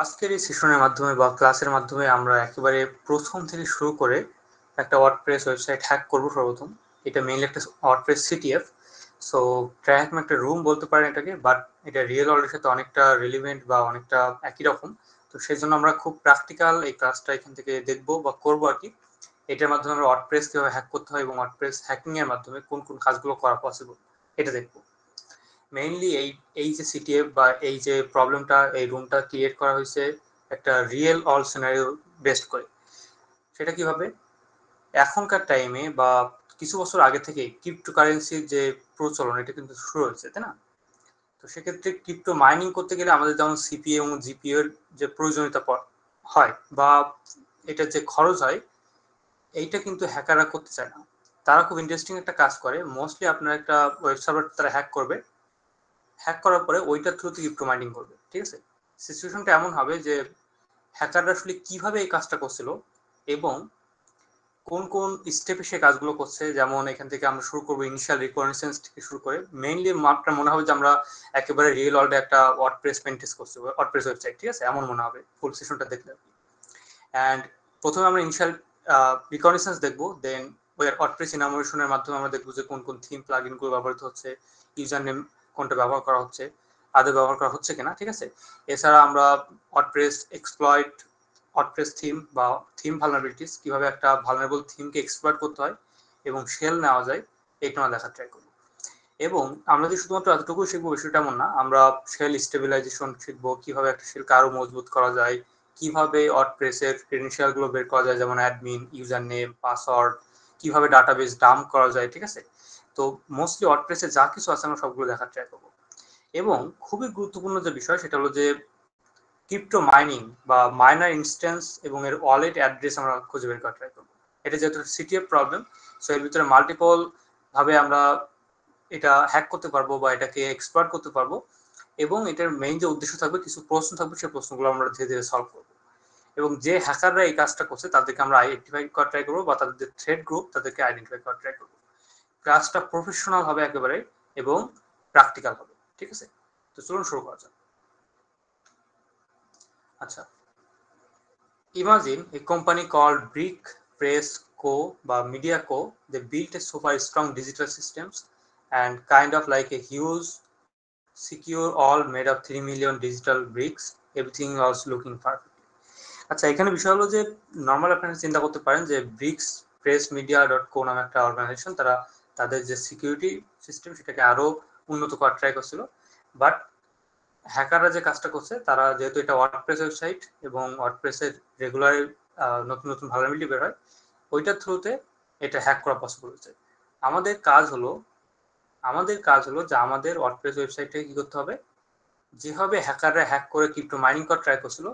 আজকের এই সেশনের মাধ্যমে বা ক্লাসের মাধ্যমে আমরা একেবারে প্রথম থেকে শুরু করে একটা ওয়ার্ডপ্রেস ওয়েবসাইট হ্যাক করবো সর্বপ্রথম। এটা মেইনলি একটা ওয়ার্ডপ্রেস সিটিএফ। সো ট্র্যাক একটা রুম বলতে পারেন এটাকে, বাট এটা রিয়েল ওয়ার্ল্ডের সাথে অনেকটা রিলিভেন্ট বা অনেকটা একই রকম। তো সেই জন্য আমরা খুব প্র্যাকটিক্যাল এই ক্লাসটা এখান থেকে দেখবো বা করবো আর কি। এটার মাধ্যমে আমরা ওয়ার্ডপ্রেস কিভাবে হ্যাক করতে হয় এবং ওয়ার্ডপ্রেস হ্যাকিং এর মাধ্যমে কোন কোন কাজগুলো করা পসিবল এটা দেখবো। মেইনলি এই এই যে সিটিএফ বা এই যে প্রবলেমটা, এই রুমটা ক্রিয়েট করা হয়েছে একটা রিয়েল ওয়ার্ল্ড সিনারিও বেস্ড করে। সেটা কিভাবে, এখনকার টাইমে বা কিছু বছর আগে থেকে ক্রিপ্টোকারেন্সির যে প্রচলন এটা কিন্তু শুরু হয়েছে, তাই না? তো সেক্ষেত্রে ক্রিপ্টো মাইনিং করতে গেলে আমাদের যেমন সিপিইউ এবং জিপিইউ এর যে প্রয়োজনীয়তা হয় বা এটার যে খরচ হয়, এইটা কিন্তু হ্যাকাররা করতে চায় না। তারা খুব ইন্টারেস্টিং একটা কাজ করে, মোস্টলি আপনার একটা ওয়েব সার্ভার তারা হ্যাক করবে, হ্যাক করার পরে ওইটার থ্রুতে ক্রিপ্টো মাইনিং করবে। ঠিক আছে, সিচুয়েশনটা এমন হবে যে হ্যাকাররা আসলে কিভাবে এই কাজটা করছিল এবং কোন কোন স্টেপে সে কাজগুলো করছে। যেমন এখান থেকে আমরা শুরু করবো ইনিশিয়াল রিকগনিশন থেকে শুরু করে মেইনলি মাপটা মনে হবে যে আমরা একেবারে রিয়েল ওয়ার্ল্ডে একটা ওয়ার্ডপ্রেস পেন্টেস করছি, ওয়ার্ডপ্রেস ওয়েবসাইট। ঠিক আছে, এমন মনে হবে ফুল সেশনটা দেখলে। অ্যান্ড প্রথমে আমরা ইনিশিয়াল রিকগনিশন দেখবো, দেন ওয়ার্ডপ্রেস ইনামোরেশনের মাধ্যমে আমরা দেখবো যে কোন কোন থিম প্লাগইন গুলো ব্যবহৃত হচ্ছে, ইউজার নেম কোনটা ব্যবহার করা হচ্ছে, আদৌ ব্যবহার করা হচ্ছে কিনা। ঠিক আছে, এছাড়া আমরা ওয়ার্ডপ্রেস এক্সপ্লয়েট, ওয়ার্ডপ্রেস থিম বা থিম ভালনারেবিলিটিস, কিভাবে একটা ভালনারেবল থিমকে এক্সপ্লয়েট করতে হয় এবং শেল নেওয়া যায়, এটা আমরা দেখার ট্রাই করবো। এবং আমরা যে শুধুমাত্র এতটুকু শিখবো বিষয়টা এমন না, আমরা শেল স্টেবিলাইজেশন শিখবো, কিভাবে একটা শেলকে আরো মজবুত করা যায়, কিভাবে ওয়ার্ডপ্রেসের ক্রেডেনশিয়াল গুলো বের করা যায়, যেমন অ্যাডমিন, ইউজার নেম, পাসওয়ার্ড, কিভাবে ডাটাবেস ডাম্প করা যায়। ঠিক আছে, তো মোস্টলি ওয়ার্ডপ্রেসে যা কিছু আছে আমরা সবগুলো দেখার ট্রাই করবো। এবং খুবই গুরুত্বপূর্ণ যে বিষয় সেটা হলো যে ক্রিপ্টো মাইনিং বা মাইনার ইনস্ট্যান্স এবং এর ওয়ালেট অ্যাড্রেস আমরা খুঁজে বের করার ট্রাই করবো। এটা যেহেতু সিটিএফ প্রবলেম, সো এর ভিতরে মাল্টিপল ভাবে আমরা এটা হ্যাক করতে পারবো বা এটাকে এক্সপ্লয়েট করতে পারবো। এবং এটার মেইন যে উদ্দেশ্য থাকবে, কিছু প্রশ্ন থাকবে, সেই প্রশ্নগুলো আমরা ধীরে ধীরে সলভ করবো। এবং যে হ্যাকাররা এই কাজটা করছে তাদেরকে আমরা আইডেন্টিফাই করার ট্রাই করবো বা তাদের যে থ্রেড গ্রুপ তাদেরকে আইডেন্টিফাই করার ট্রাই করবো। ক্লাসটা প্রফেশনাল হবে একেবারে এবং প্র্যাকটিক্যাল হবে। ঠিক আছে, তো চলুন শুরু করা যাক। আচ্ছা, imagine a company called Brick Press Co. বা Media Co. They built a super strong digital systems and kind of like a huge secure all made of 3 million digital bricks. Everything was looking perfect. আচ্ছা, এখানে বিষয় হলো যে normal আপনারা চিন্তা করতে পারেন যে BRICS press media dot co নামে একটা অর্গানাইজেশন, তারা তাদের যে সিকিউরিটি সিস্টেম সেটাকে আরো উন্নত করার ট্রাই করছিল। বাট হ্যাকাররা যে কাজটা করছে, তারা যেহেতু এটা ওয়ার্ডপ্রেস ওয়েবসাইট এবং ওয়ার্ডপ্রেসের রেগুলার নতুন নতুন ভালনারেবিলিটি বের হয়, ওইটার থ্রুতে এটা হ্যাক করা পসিবল হচ্ছে। আমাদের কাজ হলো যে আমাদের ওয়ার্ডপ্রেস ওয়েবসাইটে কি করতে হবে, যেভাবে হ্যাকাররা হ্যাক করে ক্রিপ্টো মাইনিং করা ট্রাই করছিল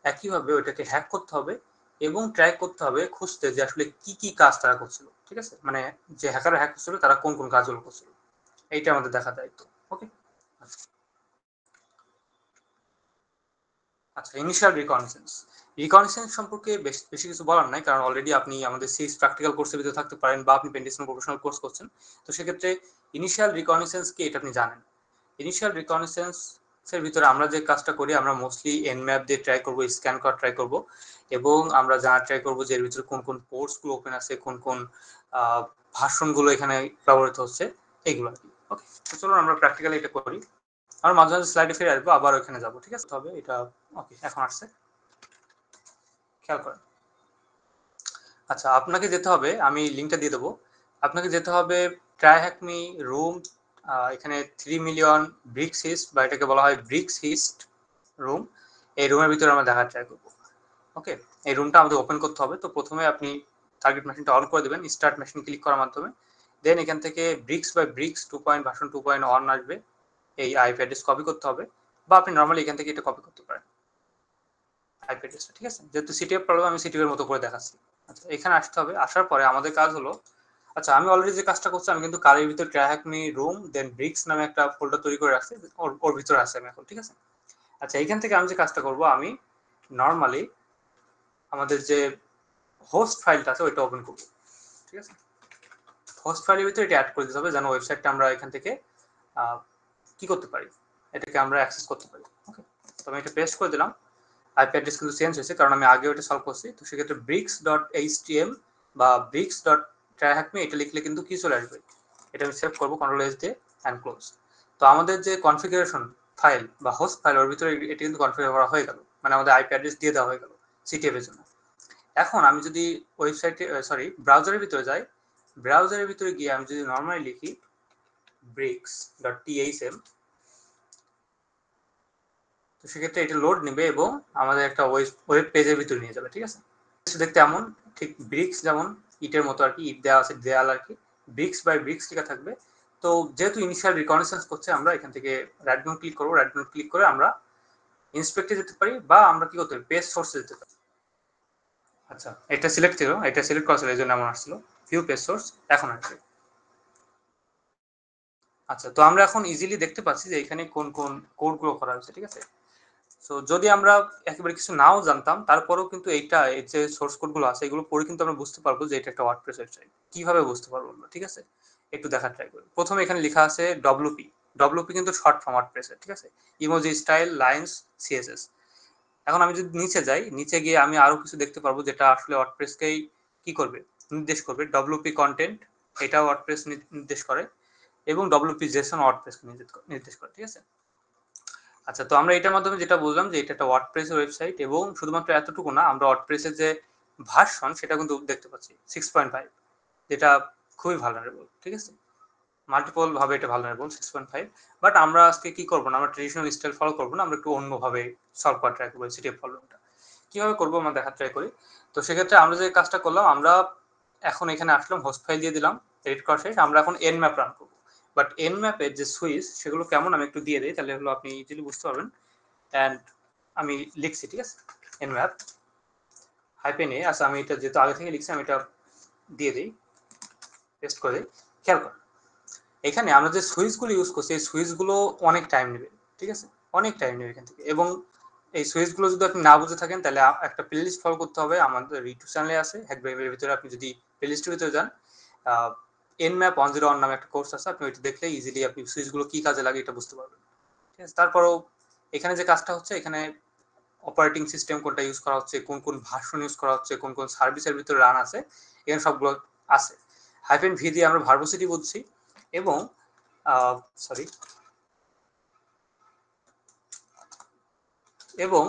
একইভাবে ওইটাকে হ্যাক করতে হবে এবং ট্রাই করতে হবে খুঁজতে যে আসলে কি কি কাজ তারা করছিল। ঠিক আছে, মানে যে হ্যাকাররা হ্যাক করছিল তারা কোন কোন কাজগুলো করছিল, এইটা আমাদের দেখার দায়িত্ব। ওকে, আচ্ছা, ইনিশিয়াল রিকগনিশন সম্পর্কে বেশি কিছু বলার নাই, কারণ অলরেডি আপনি আমাদের সিক্স প্র্যাকটিক্যাল কোর্সের ভিতরে থাকতে পারেন বা আপনি পেন্টেশন প্রফেশনাল কোর্স করছেন। তো সেক্ষেত্রে ইনিশিয়াল রিকগনিশন কি এটা আপনি জানেন। ইনিশিয়াল রিকগনিশন এর ভিতরে আমরা যে কাজটা করি, আমরা মোস্টলি এনম্যাপ দিয়ে ট্রাই করব, স্ক্যান করা ট্রাই করব এবং আমরা জানার ট্রাই করব যে এর ভিতরে কোন কোন পোর্টস গুলো ওপেন আছে, কোন কোন ভার্সনগুলো এখানে ব্যবহৃত হচ্ছে, এইগুলো আর কি। ওকে, তো চলুন আমরা প্র্যাকটিক্যালি এটা করি। আমরা মাঝে মাঝে স্লাইডে ফিরে আসবো, আবার ওখানে যাবো। ঠিক আছে, তবে এটা ওকে এখন আসছে, খেয়াল করেন। আচ্ছা, আপনাকে যেতে হবে, আমি লিঙ্কটা দিয়ে দেবো, আপনাকে যেতে হবে ট্রাই হ্যাকমি রুম। এখানে 3 মিলিয়ন ব্রিক্স হিস্ট বা এটাকে বলা হয় ব্রিক্স হিস্ট রুম। এই রুমের ভিতরে আমরা দেখার ট্রাই করবো। ওকে, এই রুমটা আমাদের ওপেন করতে হবে। তো প্রথমে আপনি টার্গেট মেশিনটা অন করে দেবেন স্টার্ট মেশিন ক্লিক করার মাধ্যমে। দেন এখান থেকে ব্রিক্স বাই ব্রিক্স 2.2.1 আসবে, এই আইপি অ্যাড্রেস কপি করতে হবে, বা আপনি নর্মালি এখান থেকে এটা কপি করতে পারেন আইপি অ্যাড্রেসটা। ঠিক আছে, যেহেতু সিটিএফ প্রবলেম আমি সিটিএফ এর মতো করে দেখাচ্ছি। আচ্ছা, এখানে আসতে হবে, আসার পরে আমাদের কাজ হলো, আচ্ছা আমি অলরেডি যে কাজটা করছি, আমি কিন্তু কারের ভিতরে ট্রাইহ্যাকমি রুম দেন ব্রিক্স নামে একটা ফোল্ডার তৈরি করে রাখছি, ওর ভিতরে আছে আমি এখন। ঠিক আছে, আচ্ছা এইখান থেকে আমি যে কাজটা করব, আমি নর্মালি আমাদের যে হোস্ট ফাইলটা আছে ওইটা ওপেন করব। ঠিক আছে, হোস্ট ফাইলের ভিতরে এটা অ্যাড করে দিতে হবে যেন ওয়েবসাইটটা আমরা এখান থেকে কি করতে পারি, এটাকে আমরা অ্যাক্সেস করতে পারি। ওকে, তো আমি এটা পেস্ট করে দিলাম। আইপি অ্যাড্রেস কিন্তু চেঞ্জ হয়েছে কারণ আমি আগে ওটা সলভ করছি। তো সেক্ষেত্রে bricks.html বা bricks.tryhackme এটা লিখলে কিন্তু কি চলে আসবে, এটা আমি সেভ করবো Ctrl+S দিয়ে অ্যান্ড ক্লোজ। তো আমাদের যে কনফিগারেশন ফাইল বা হোস্ট ফাইল ওর ভিতরে এটি কিন্তু কনফিগার করা হয়ে গেল, মানে আমাদের আইপি অ্যাড্রেস দিয়ে দেওয়া হয়ে গেল সিটিএফ এর জন্য। এখন আমি যদি ওয়েবসাইটে ব্রাউজারের ভিতরে যাই, ব্রাউজারের ভিতরে গিয়ে আমি যদি নর্মালি লিখি bricks.thm, তো সেক্ষেত্রে এটা লোড নেবে এবং আমাদের একটা ওয়েব পেজের ভিতরে নিয়ে যাবে। ঠিক আছে, দেখতে এমন ঠিক ব্রিক্স যেমন ইটের মতো আর কি, ইট দেওয়া আছে দেয়াল আর কি, ব্রিক্স বাই ব্রিক্স লেখা থাকবে। তো যেহেতু ইনিশিয়াল রিকগনিশন করছে, আমরা এখান থেকে রাইট বাটন ক্লিক করবো, রাইট বাটন ক্লিক করে আমরা ইন্সপেক্টে যেতে পারি বা আমরা কি করতে পারি পেজ সোর্সে যেতে পারি। আচ্ছা, এটা সিলেক্ট ছিল, এটা সিলেক্ট করা ছিল এই জন্য এমন আসছিল ভিউ পেজ সোর্স, এখন আসছে। আচ্ছা, তো আমরা এখন ইজিলি দেখতে পাচ্ছি যে এখানে কোন কোন কোডগুলো করা হয়েছে। ঠিক আছে, সো যদি আমরা একেবারে কিছু নাও জানতাম তারপরেও কিন্তু এইটা এই যে সোর্স কোডগুলো আছে এগুলো পড়ে কিন্তু আমরা বুঝতে পারবো যে এটা একটা ওয়ার্ডপ্রেস ওয়েবসাইট। কিভাবে বুঝতে পারবো আমরা, ঠিক আছে, একটু দেখার ট্রাই করি। প্রথমে এখানে লেখা আছে ডব্লিউপি, ডব্লিউপি কিন্তু শর্ট ফর্ম ওয়ার্ডপ্রেসের। ঠিক আছে, ইমোজি স্টাইল লাইনস সিএসএস। এখন আমি যদি নিচে যাই, নিচে গিয়ে আমি আরো কিছু দেখতে পারবো যেটা আসলে ওয়ার্ডপ্রেসকেই কি করবে, নির্দেশ করবে। ডব্লিউপি কন্টেন্ট, এটা ওয়ার্ডপ্রেস নির্দেশ করে, এবং ডব্লিউপি জেসন ওয়ার্ডপ্রেসকে নির্দেশ করে। ঠিক আছে, আচ্ছা, তো আমরা এটার মাধ্যমে যেটা বুঝলাম যে এটা একটা ওয়ার্ডপ্রেসের ওয়েবসাইট, এবং শুধুমাত্র এতটুকু না, আমরা ওয়ার্ডপ্রেসের যে ভার্সন সেটা কিন্তু দেখতে পাচ্ছি 6.5, যেটা খুবই ভালনারেবল। ঠিক আছে, মাল্টিপল ভাবে এটা ভালনারেবল 6.5। বাট আমরা আজকে কি করবো না, আমরা ট্রেডিশনাল স্টাইল ফলো করবো না, আমরা একটু অন্যভাবে সলভ করার ট্রাই করবো সিটিএফ প্রবলেমটা। কিভাবে করবো আমরা দেখার ট্রাই করি। তো সেক্ষেত্রে আমরা যে কাজটা করলাম, আমরা এখন এখানে আসলাম, হোস্ট ফাইল দিয়ে দিলাম, এডিট করা শেষ, আমরা এখন এন ম্যাপ রান করবো। বাট এন ম্যাপের যে সুইচ সেগুলো কেমন আমি একটু দিয়ে দিই, তাহলে হলো আপনি ইজিলি বুঝতে পারবেন। অ্যান্ড আমি লিখছি, ঠিক আছে, এন ম্যাপ হাইপেন এ। আচ্ছা, আমি এটা যেহেতু আগে থেকে লিখছি আমি এটা দিয়ে দিই, পেস্ট করে দিই। খেয়াল কর, এখানে আমরা যে সুইচগুলো ইউজ করছি এই সুইচগুলো অনেক টাইম নেবে। ঠিক আছে, অনেক টাইম নেবে এখান থেকে। এবং এই সুইচগুলো যদি আপনি না বুঝে থাকেন তাহলে একটা প্লেলিস্ট ফলো করতে হবে, আমাদের ইউটিউব চ্যানেলে আছে হ্যাকব্যাকের ভিতরে। আপনি যদি প্লেলিস্টের ভিতরে যান, এন ম্যাপ 101 নামে একটা কোর্স আছে, আপনি ওইটা দেখলে ইজিলি আপনি সুইচগুলো কি কাজে লাগে এটা বুঝতে পারবেন। ঠিক আছে, তারপরও এখানে যে কাজটা হচ্ছে, এখানে অপারেটিং সিস্টেম কোনটা ইউজ করা হচ্ছে, কোন কোন ভার্সন ইউজ করা হচ্ছে, কোন কোন সার্ভিসের ভিতরে রান আছে, এখানে সবগুলো আছে। হাইফেন ভি দিয়ে আমরা ভার্বোসিটি বুঝছি, এবং সরি, এবং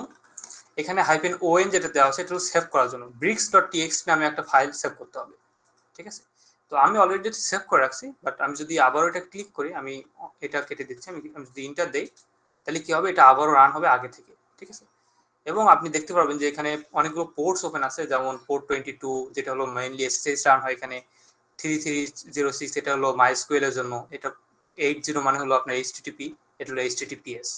এখানে হাইফেন ওএন যেটা দেওয়া আছে এটা সেভ করার জন্য bricks.txt নামে একটা ফাইল সেভ করতে হবে। ঠিক আছে, তো আমি অলরেডি সেভ করে রাখছি, বাট আমি যদি আবারও এটা ক্লিক করি, আমি এটা কেটে দিচ্ছি, আমি যদি ইন্টার দেই তাহলে কি হবে, এটা আবারও রান হবে আগে থেকে। ঠিক আছে, এবং আপনি দেখতে পারবেন যে এখানে অনেকগুলো পোর্টস ওপেন আছে, যেমন পোর্ট 22 যেটা হলো মেইনলি এসএসএইচ রান হয়, এখানে 3306 এটা হলো মাইস্কুয়েল এর জন্য, এটা 80 মানে হলো আপনার এইচটিটিপি, এটা হলো এইচটিটিপিএস।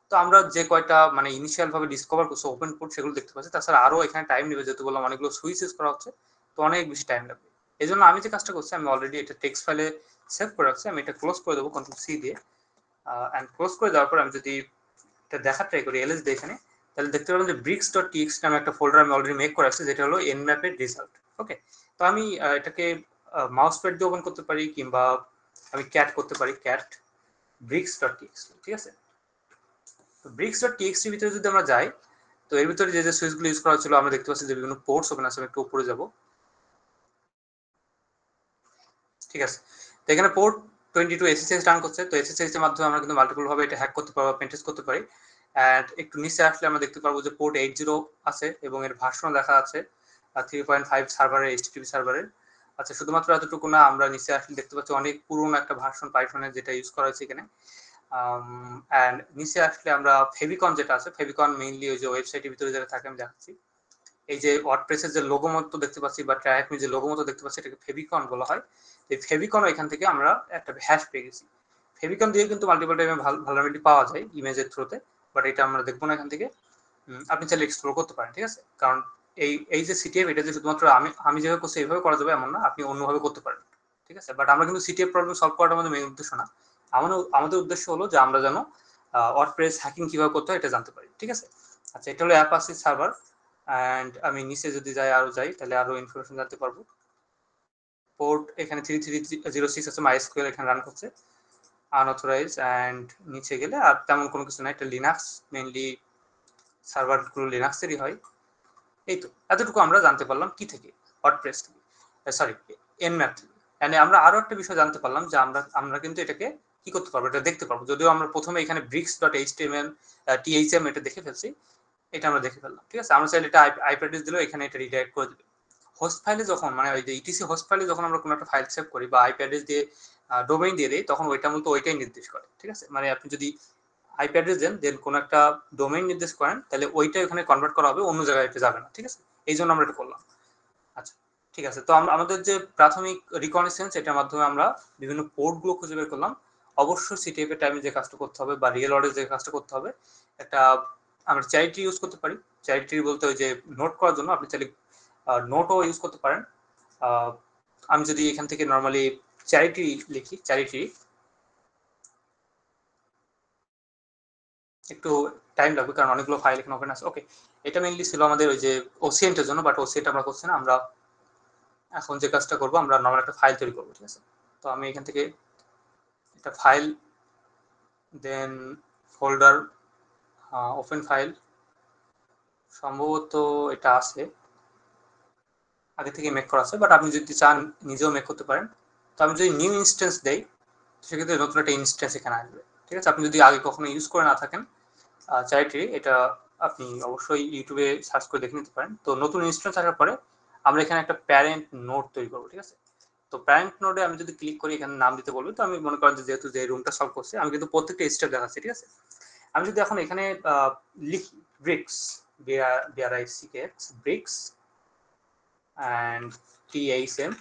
তো আমরা যে কয়টা মানে ইনিশিয়াল ভাবে ডিসকভার করছি ওপেন পোর্ট সেগুলো দেখতে পাচ্ছি। তাছাড়া আরো এখানে টাইম নেবে, যেহেতু বললাম অনেকগুলো সুইচ ইউজ করা হচ্ছে, তো অনেক বেশি টাইম লাগবে। এই জন্য আমি যে কাজটা করছি, আমি অলরেডি এটা টেক্সট ফাইলে সেভ করে রাখছি, আমি এটা ক্লোজ করে দেবো কন্ট্রোল সি দিয়ে। অ্যান্ড ক্লোজ করে দেওয়ার পর আমি যদি এটা দেখার ট্রাই করি এলএস দিয়ে এখানে, তাহলে দেখতে পাবেন যে bricks.txt নামে একটা ফোল্ডার আমি অলরেডি মেক করে রাখছি, যেটা হলো nmap-এর রেজাল্ট। ওকে, তো আমি এটাকে মাউস প্যাড দিয়ে ওপেন করতে পারি, কিংবা আমি ক্যাট করতে পারি, ক্যাট bricks.txt। ঠিক আছে, তো bricks.txt ভিতরে যদি আমরা যাই, তো এর ভিতরে যে যে সুইচগুলো ইউজ করা ছিল আমরা দেখতে পাচ্ছি যে বিভিন্ন পোর্টস ওপেন আছে। আমি একটু উপরে যাব। ঠিক আছে, তো এখানে পোর্ট 22 এসএসএইচ রান করছে। তো এসএসএইচ এর মাধ্যমে আমরা কিন্তু মাল্টিপল ভাবে এটা হ্যাক করতে পারবো, পেনটেস্ট করতে পারি। এন্ড একটু নিচে আসলে আমরা দেখতে পারবো যে পোর্ট 80 আছে, এবং এর ভার্সন লেখা আছে 3.5 সার্ভারের, এইচটিটিপি সার্ভারের। আচ্ছা, শুধুমাত্র এতটুকু না, আমরা নিচে আসলে দেখতে পাচ্ছি অনেক পুরনো একটা ভার্সন পাইথনের যেটা ইউজ করা হয়েছে এখানে। এন্ড নিচে আসলে আমরা ফেভিকন যেটা আছে, ফেভিকন মেইনলি ওই যে ওয়েবসাইটের ভিতরে যেটা থাকে আমি দেখাচ্ছি। এই যে ওয়ার্ডপ্রেসের যে লোগো মতো দেখতে পাচ্ছি বা ট্রাইহাকমি যে লোগো মতো দেখতে পাচ্ছি, এটাকে ফেভিকন বলা হয়। এই ফেভিকন এখান থেকে আমরা একটা হ্যাশ পেয়ে গেছি। ফেভিকন দিয়ে কিন্তু মাল্টিপল টাইমে ভালনারেবিলিটি পাওয়া যায় ইমেজের থ্রুতে, বাট এটা আমরা দেখবো না এখান থেকে। আপনি চাইলে এক্সপ্লোর করতে পারেন। ঠিক আছে, কারণ এই যে সিটিএফ, এটা যে শুধুমাত্র আমি যেভাবে করছি এইভাবে করা যাবে এমন না, আপনি অন্যভাবে করতে পারেন। ঠিক আছে, বাট আমরা কিন্তু সিটিএফ প্রবলেম সলভ করাটা আমাদের মেইন উদ্দেশ্য না। আমাদের উদ্দেশ্য হলো যে আমরা যেন ওয়ার্ডপ্রেস হ্যাকিং কিভাবে করতে হয় এটা জানতে পারি। ঠিক আছে, আচ্ছা, এটা হলো অ্যাপাচি সার্ভার। অ্যান্ড আমি নিচে যদি আরো যাই তাহলে আরো ইনফরমেশন জানতে পারবো। পোর্ট এখানে 3306 আছে, মাইস্কুয়েল এখানে রান করছে, আনঅথরাইজ। অ্যান্ড নিচে গেলে আর তেমন কোনো কিছু নাই, এটা লিনাক্স মেইনলি সার্ভারগুলো লিনাক্সেরই হয়। এই তো এতটুকু আমরা জানতে পারলাম কি থেকে, ওয়ার্ডপ্রেস থেকে, সরি এনম্যাপ থেকে। এন্ড আমরা আরো একটা বিষয় জানতে পারলাম যে আমরা কিন্তু এটাকে কি করতে পারবো, এটা দেখতে পারবো। যদিও আমরা প্রথমে এখানে bricks.html thm এটা দেখে ফেলছি, এটা আমরা দেখে ফেললাম, ঠিক আছে। আমরা চাইলে এটা আইপি অ্যাড্রেস দিলেও এখানে এটা রিডাইরেক্ট করে দিবে। হোস্ট ফাইলে যখন মানে ওই যে ইটিসি হোস্ট ফাইলে যখন আমরা কোনো একটা ফাইল সেভ করি বা আইপি অ্যাড্রেস দিয়ে ডোমেইন দিয়ে দেই, তখন ওইটা মূলত ওইটাই নির্দেশ করে, ঠিক আছে। মানে আপনি যদি আইপি অ্যাড্রেস দেন কোনো একটা ডোমেইন নির্দেশ করেন, তাহলে ওইটা ওখানে কনভার্ট করা হবে, অন্য জায়গায় এটা যাবে না, ঠিক আছে। এই জন্য আমরা এটা করলাম। আচ্ছা ঠিক আছে, তো আমাদের যে প্রাথমিক রিকগনিসেন্স, এটার মাধ্যমে আমরা বিভিন্ন পোর্টগুলো খুঁজে বের করলাম। অবশ্যই সিটিএফ এর টাইমে যে কাজটা করতে হবে বা রিয়েল ওয়ার্ল্ডে যে কাজটা করতে হবে, একটা আমরা চ্যারিটি ইউজ করতে পারি। চ্যারিটি বলতে ওই যে নোট করার জন্য আপনি চাইলে নোটও ইউজ করতে পারেন। আমি যদি এখান থেকে নর্মালি চ্যারিটি লিখি, চ্যারিটি একটু টাইম লাগবে কারণ অনেকগুলো ফাইল এখানে ওপেন আছে। ওকে, এটা মেইনলি ছিল আমাদের ওই যে ওসিএনটার জন্য, বাট ওসিএনটা আমরা করছি না। আমরা এখন যে কাজটা করবো, আমরা নর্মাল একটা ফাইল তৈরি করবো, ঠিক আছে। তো আমি এখান থেকে একটা ফাইল, দেন ফোল্ডার, ওপেন ফাইল, সম্ভবত এটা আছে আগে থেকে মেক করা আছে, বাট আপনি যদি চান নিজেও মেক করতে পারেন। তো আমি যদি নিউ ইনস্ট্যান্স দেই, সেক্ষেত্রে নতুন একটা ইনস্ট্যান্স এখানে আসবে, ঠিক আছে। আপনি যদি আগে কখনো ইউজ করে না থাকেন চ্যারিটি, এটা আপনি অবশ্যই ইউটিউবে সার্চ করে দেখে নিতে পারেন। তো নতুন ইনস্ট্যান্স আসার পরে আমরা এখানে একটা প্যারেন্ট নোড তৈরি করবো, ঠিক আছে। তো প্যারেন্ট নোডে আমি যদি ক্লিক করি, এখানে নাম দিতে বলবো। তো আমি মনে করেন যে যেহেতু যে রুমটা সলভ করছি, আমি কিন্তু প্রত্যেকটা স্টেপ দেখাচ্ছি, ঠিক আছে। আমি যদি এখন এখানে লিখি bricks, BRICS bricks and THM,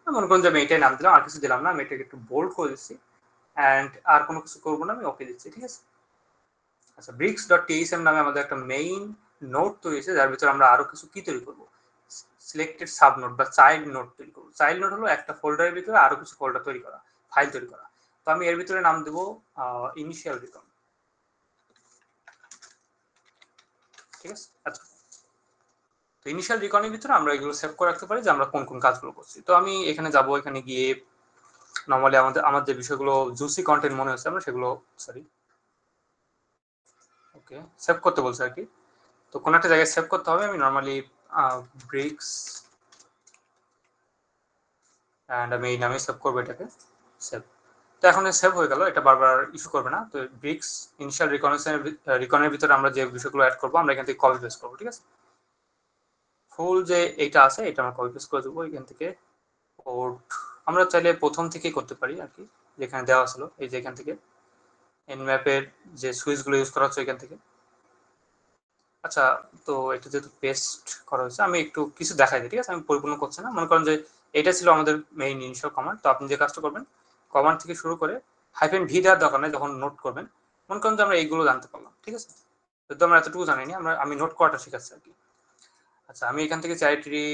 মনে করেন যে আমি এটাই নাম দিলাম, আর কিছু দিলাম না। আমি এটাকে একটু বোল্ড করে দিচ্ছি অ্যান্ড আর কোনো কিছু করবো না, আমি ওকে দিচ্ছি, ঠিক আছে। আচ্ছা, bricks.tsm নামে আমাদের একটা মেইন নোড তৈরি হয়েছে, যার ভিতরে আমরা আরো কিছু কি তৈরি করবো, সিলেক্টেড সাব নোড বা চাইল্ড নোড তৈরি করবো। চাইল্ড নোড হলো একটা ফোল্ডারের ভিতরে আরো কিছু ফোল্ডার তৈরি করা, ফাইল তৈরি করা। তো আমি এর ভিতরে নাম দেবো ইনিশিয়াল রিকন, ঠিক আছে। আচ্ছা, তো ইনিশিয়াল রিকনের ভিতরে আমরা এগুলো সেভ করে রাখতে পারি যে আমরা কোন কোন কাজগুলো করছি। তো আমি এখানে যাব, এখানে গিয়ে নর্মালি আমার যে বিষয়গুলো জুসি কন্টেন্ট মনে হচ্ছে, আমরা সেগুলো সরি ওকে সেভ করতে বলছি আর কি। তো কোন একটা জায়গায় সেভ করতে হবে। আমি নর্মালি ব্রিক্স অ্যান্ড আমি এই নামে সেভ করবো এটাকে, সেভ। তো এখন সেভ হয়ে গেল, এটা বারবার ইস্যু করবে না। তো ব্রিক্স ইনিশিয়াল রিকনের ভিতরে আমরা যে বিষয়গুলো অ্যাড করবো, আমরা এখান থেকে কপি পেস্ট করবো, ঠিক আছে। ফুল যে এইটা আছে, এটা আমরা কপি পেস্ট করে দেবো এখান থেকে। পোর্ট আমরা চাইলে প্রথম থেকেই করতে পারি আর কি, যেখানে দেওয়া ছিল, এই যে এখান থেকে এনম্যাপের যে সুইচগুলো ইউজ করা হচ্ছে এখান থেকে। আচ্ছা, তো এটা যেহেতু পেস্ট করা হয়েছে, আমি একটু কিছু দেখাই দিই, ঠিক আছে। আমি পরিপূর্ণ করছি না। মনে করেন যে এটা ছিল আমাদের মেইন ইনিশিয়াল কমান্ড। তো আপনি যে কাজটা করবেন, কমান্ড থেকে শুরু করে -v দেওয়ার দরকার নেই যখন নোট করবেন। মনে করেন যে আমরা এইগুলো জানতে পারলাম, ঠিক আছে। যদি আমরা এতটুকু জানিনি, আমি নোট করাটা শিখাচ্ছি আর কি। আচ্ছা, আমি এখান থেকে চ্যারিটি,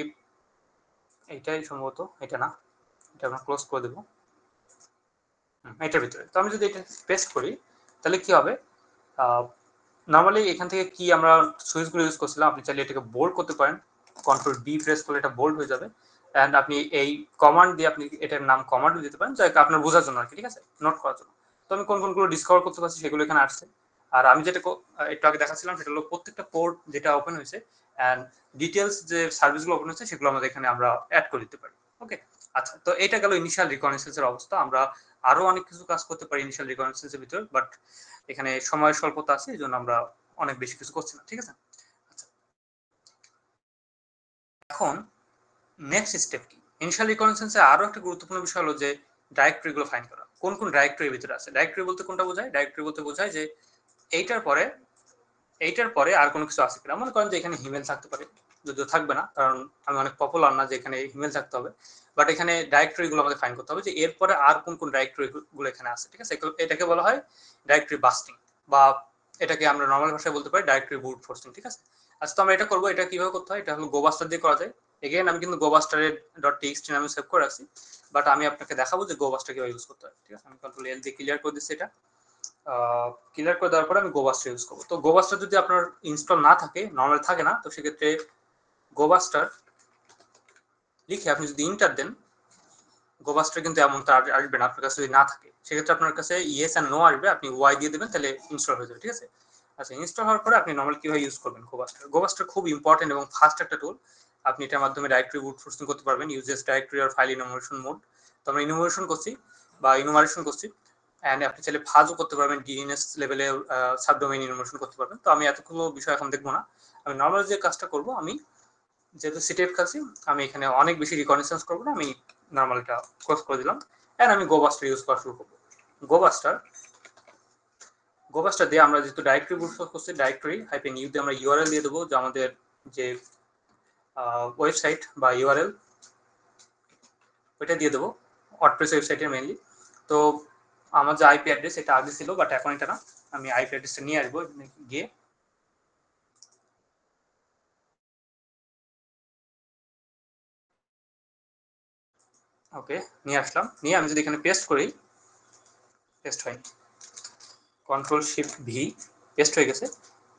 এইটাই সম্ভবত, এটা না, এটা আমরা ক্লোজ করে দেবো এটার ভিতরে। তো আমি যদি এটা পেস্ট করি, তাহলে কি হবে, নর্মালি এখান থেকে কি আমরা সুইচগুলো ইউজ করছিলাম, আপনি চাইলে এটাকে বোল্ড করতে পারেন, Ctrl+B প্রেস করলে এটা বোল্ড হয়ে যাবে। অ্যান্ড আপনি এই কমান্ড দিয়ে আপনি এটার নাম কমান্ড দিতে পারেন, যাতে আপনার বোঝার জন্য আর কি, ঠিক আছে, নোট করার জন্য। তো আমি কোন কোনগুলো ডিসকভার করতে পারছি সেগুলো এখানে আসছে। আর আমি যেটা একটু আগে দেখাচ্ছিলাম, সেটা হলো প্রত্যেকটা পোর্ট যেটা ওপেন হয়েছে অ্যান্ড ডিটেলস যে সার্ভিসগুলো ওপেন হয়েছে, সেগুলো আমাদের এখানে আমরা অ্যাড করে দিতে পারি। ওকে, আচ্ছা, তো এটা গেল ইনিশিয়াল রিকগনিসেন্সের অবস্থা। আমরা আরো অনেক কিছু কাজ করতে পারি ইনিশিয়াল রিকগনিসেন্সের ভিতরে, বাট এখানে সময়ের স্বল্পতা আছে, এই জন্য আমরা অনেক বেশি কিছু করছি না, ঠিক আছে। আচ্ছা, এখন নেক্সট স্টেপ কি, ইনিশিয়াল রিকগনিসেন্সে আরো একটা গুরুত্বপূর্ণ বিষয় হলো যে ডাইরেক্টরিগুলো ফাইন্ড করা। কোন কোন ডাইরেক্টরির ভিতরে আছে, ডাইরেক্টরি বলতে কোনটা বোঝায়, ডাইরেক্টরি বলতে বোঝায় যে এইটার পরে আর কোনো কিছু আছে কিনা। মনে করেন যে এখানে হিমেল থাকতে পারে, যদিও থাকবে না, কারণ আমি অনেক পপুলার না যে এখানে হিমেল থাকতে হবে। বাট এখানে ডাইরেক্টরি গুলো আমাদের ফাইন্ড করতে হবে যে এরপরে আর কোন কোন ডাইরেক্টরি গুলো এখানে আছে, ঠিক আছে। এটাকে বলা হয় ডাইরেক্টরি বাস্টিং, বা এটাকে আমরা নর্মাল ভাষায় বলতে পারি ডাইরেক্টরি ব্রুট ফোর্সিং, ঠিক আছে। আচ্ছা, তো আমরা এটা করবো, এটা কিভাবে করতে হয়, এটা হলো গোবাস্টার দিয়ে করা যায়। এগেইন আমি কিন্তু গোবাস্টারের .txt নামে সেভ করে রাখছি, বাট আমি আপনাকে দেখাবো যে গোবাস্টার কিভাবে ইউজ করতে হয়, ঠিক আছে। আমি Ctrl+L দিয়ে ক্লিয়ার করে দিচ্ছি এটা। ক্লিয়ার করে দেওয়ার পরে আমি গোবাস্টার ইউজ করবো। তো গোবাস্টার যদি আপনার ইনস্টল না থাকে, নর্মাল থাকে না, তো সেক্ষেত্রে গোবাস্টার লিখে আপনি যদি ইন্টার দেন, গোবাস্টার কিন্তু এমন তো আসবে না আপনার কাছে যদি না থাকে। সেক্ষেত্রে আপনার কাছে ইয়েস এন্ড নো আসবে, আপনি ওয়াই দিয়ে দেবেন, তাহলে ইনস্টল হয়ে যাবে, ঠিক আছে। আচ্ছা, ইনস্টল হওয়ার পরে আপনি নরমাল কিভাবে ইউজ করবেন গোবাস্টার। গোবাস্টার খুব ইম্পর্টেন্ট এবং ফাস্ট একটা টুল। আপনি এটার মাধ্যমে ডাইরেক্টরি বুট ফোর্সিং করতে পারবেন, ইউজেস ডাইরেক্টরি আর ফাইল ইনুমারেশন মোড। তো আমরা ইনুমারেশন করছি অ্যান্ড আপনি চাইলে ফাজও করতে পারবেন, ডিএনএস লেভেলে সাবডোমেইন ইনুমারেশন করতে পারবেন। তো আমি এতগুলো বিষয় এখন দেখবো না, আমি নর্মাল যে কাজটা করবো, আমি যেহেতু সিটিএফ কাছি, আমি এখানে অনেক বেশি রিকগনিশন করবো না, আমি নর্মাল এটা ক্লোজ করে দিলাম অ্যান্ড আমি গোবাস্টার ইউজ করা শুরু করবো। গোবাস্টার দিয়ে আমরা যেহেতু ডাইরেক্টরি বুট ফোর্স করছি, ডাইরেক্টরি হাইপেন ইউ দিয়ে আমরা ইউআরএল দিয়ে দেবো, যে আমাদের যে ওয়েবসাইট বা ইউআরএল ওইটা দিয়ে দেবো, ওয়ার্ডপ্রেস ওয়েবসাইটের মেইনলি। তো আমার যে আইপি অ্যাড্রেস এটা আগে ছিল, বাট এখন এটা না, আমি আইপি অ্যাড্রেসটা নিয়ে আসবো গিয়ে। ওকে, নিয়ে আসলাম, নিয়ে আমি যদি এখানে পেস্ট করি, পেস্ট হয়, কন্ট্রোল শিফট ভি, পেস্ট হয়ে গেছে।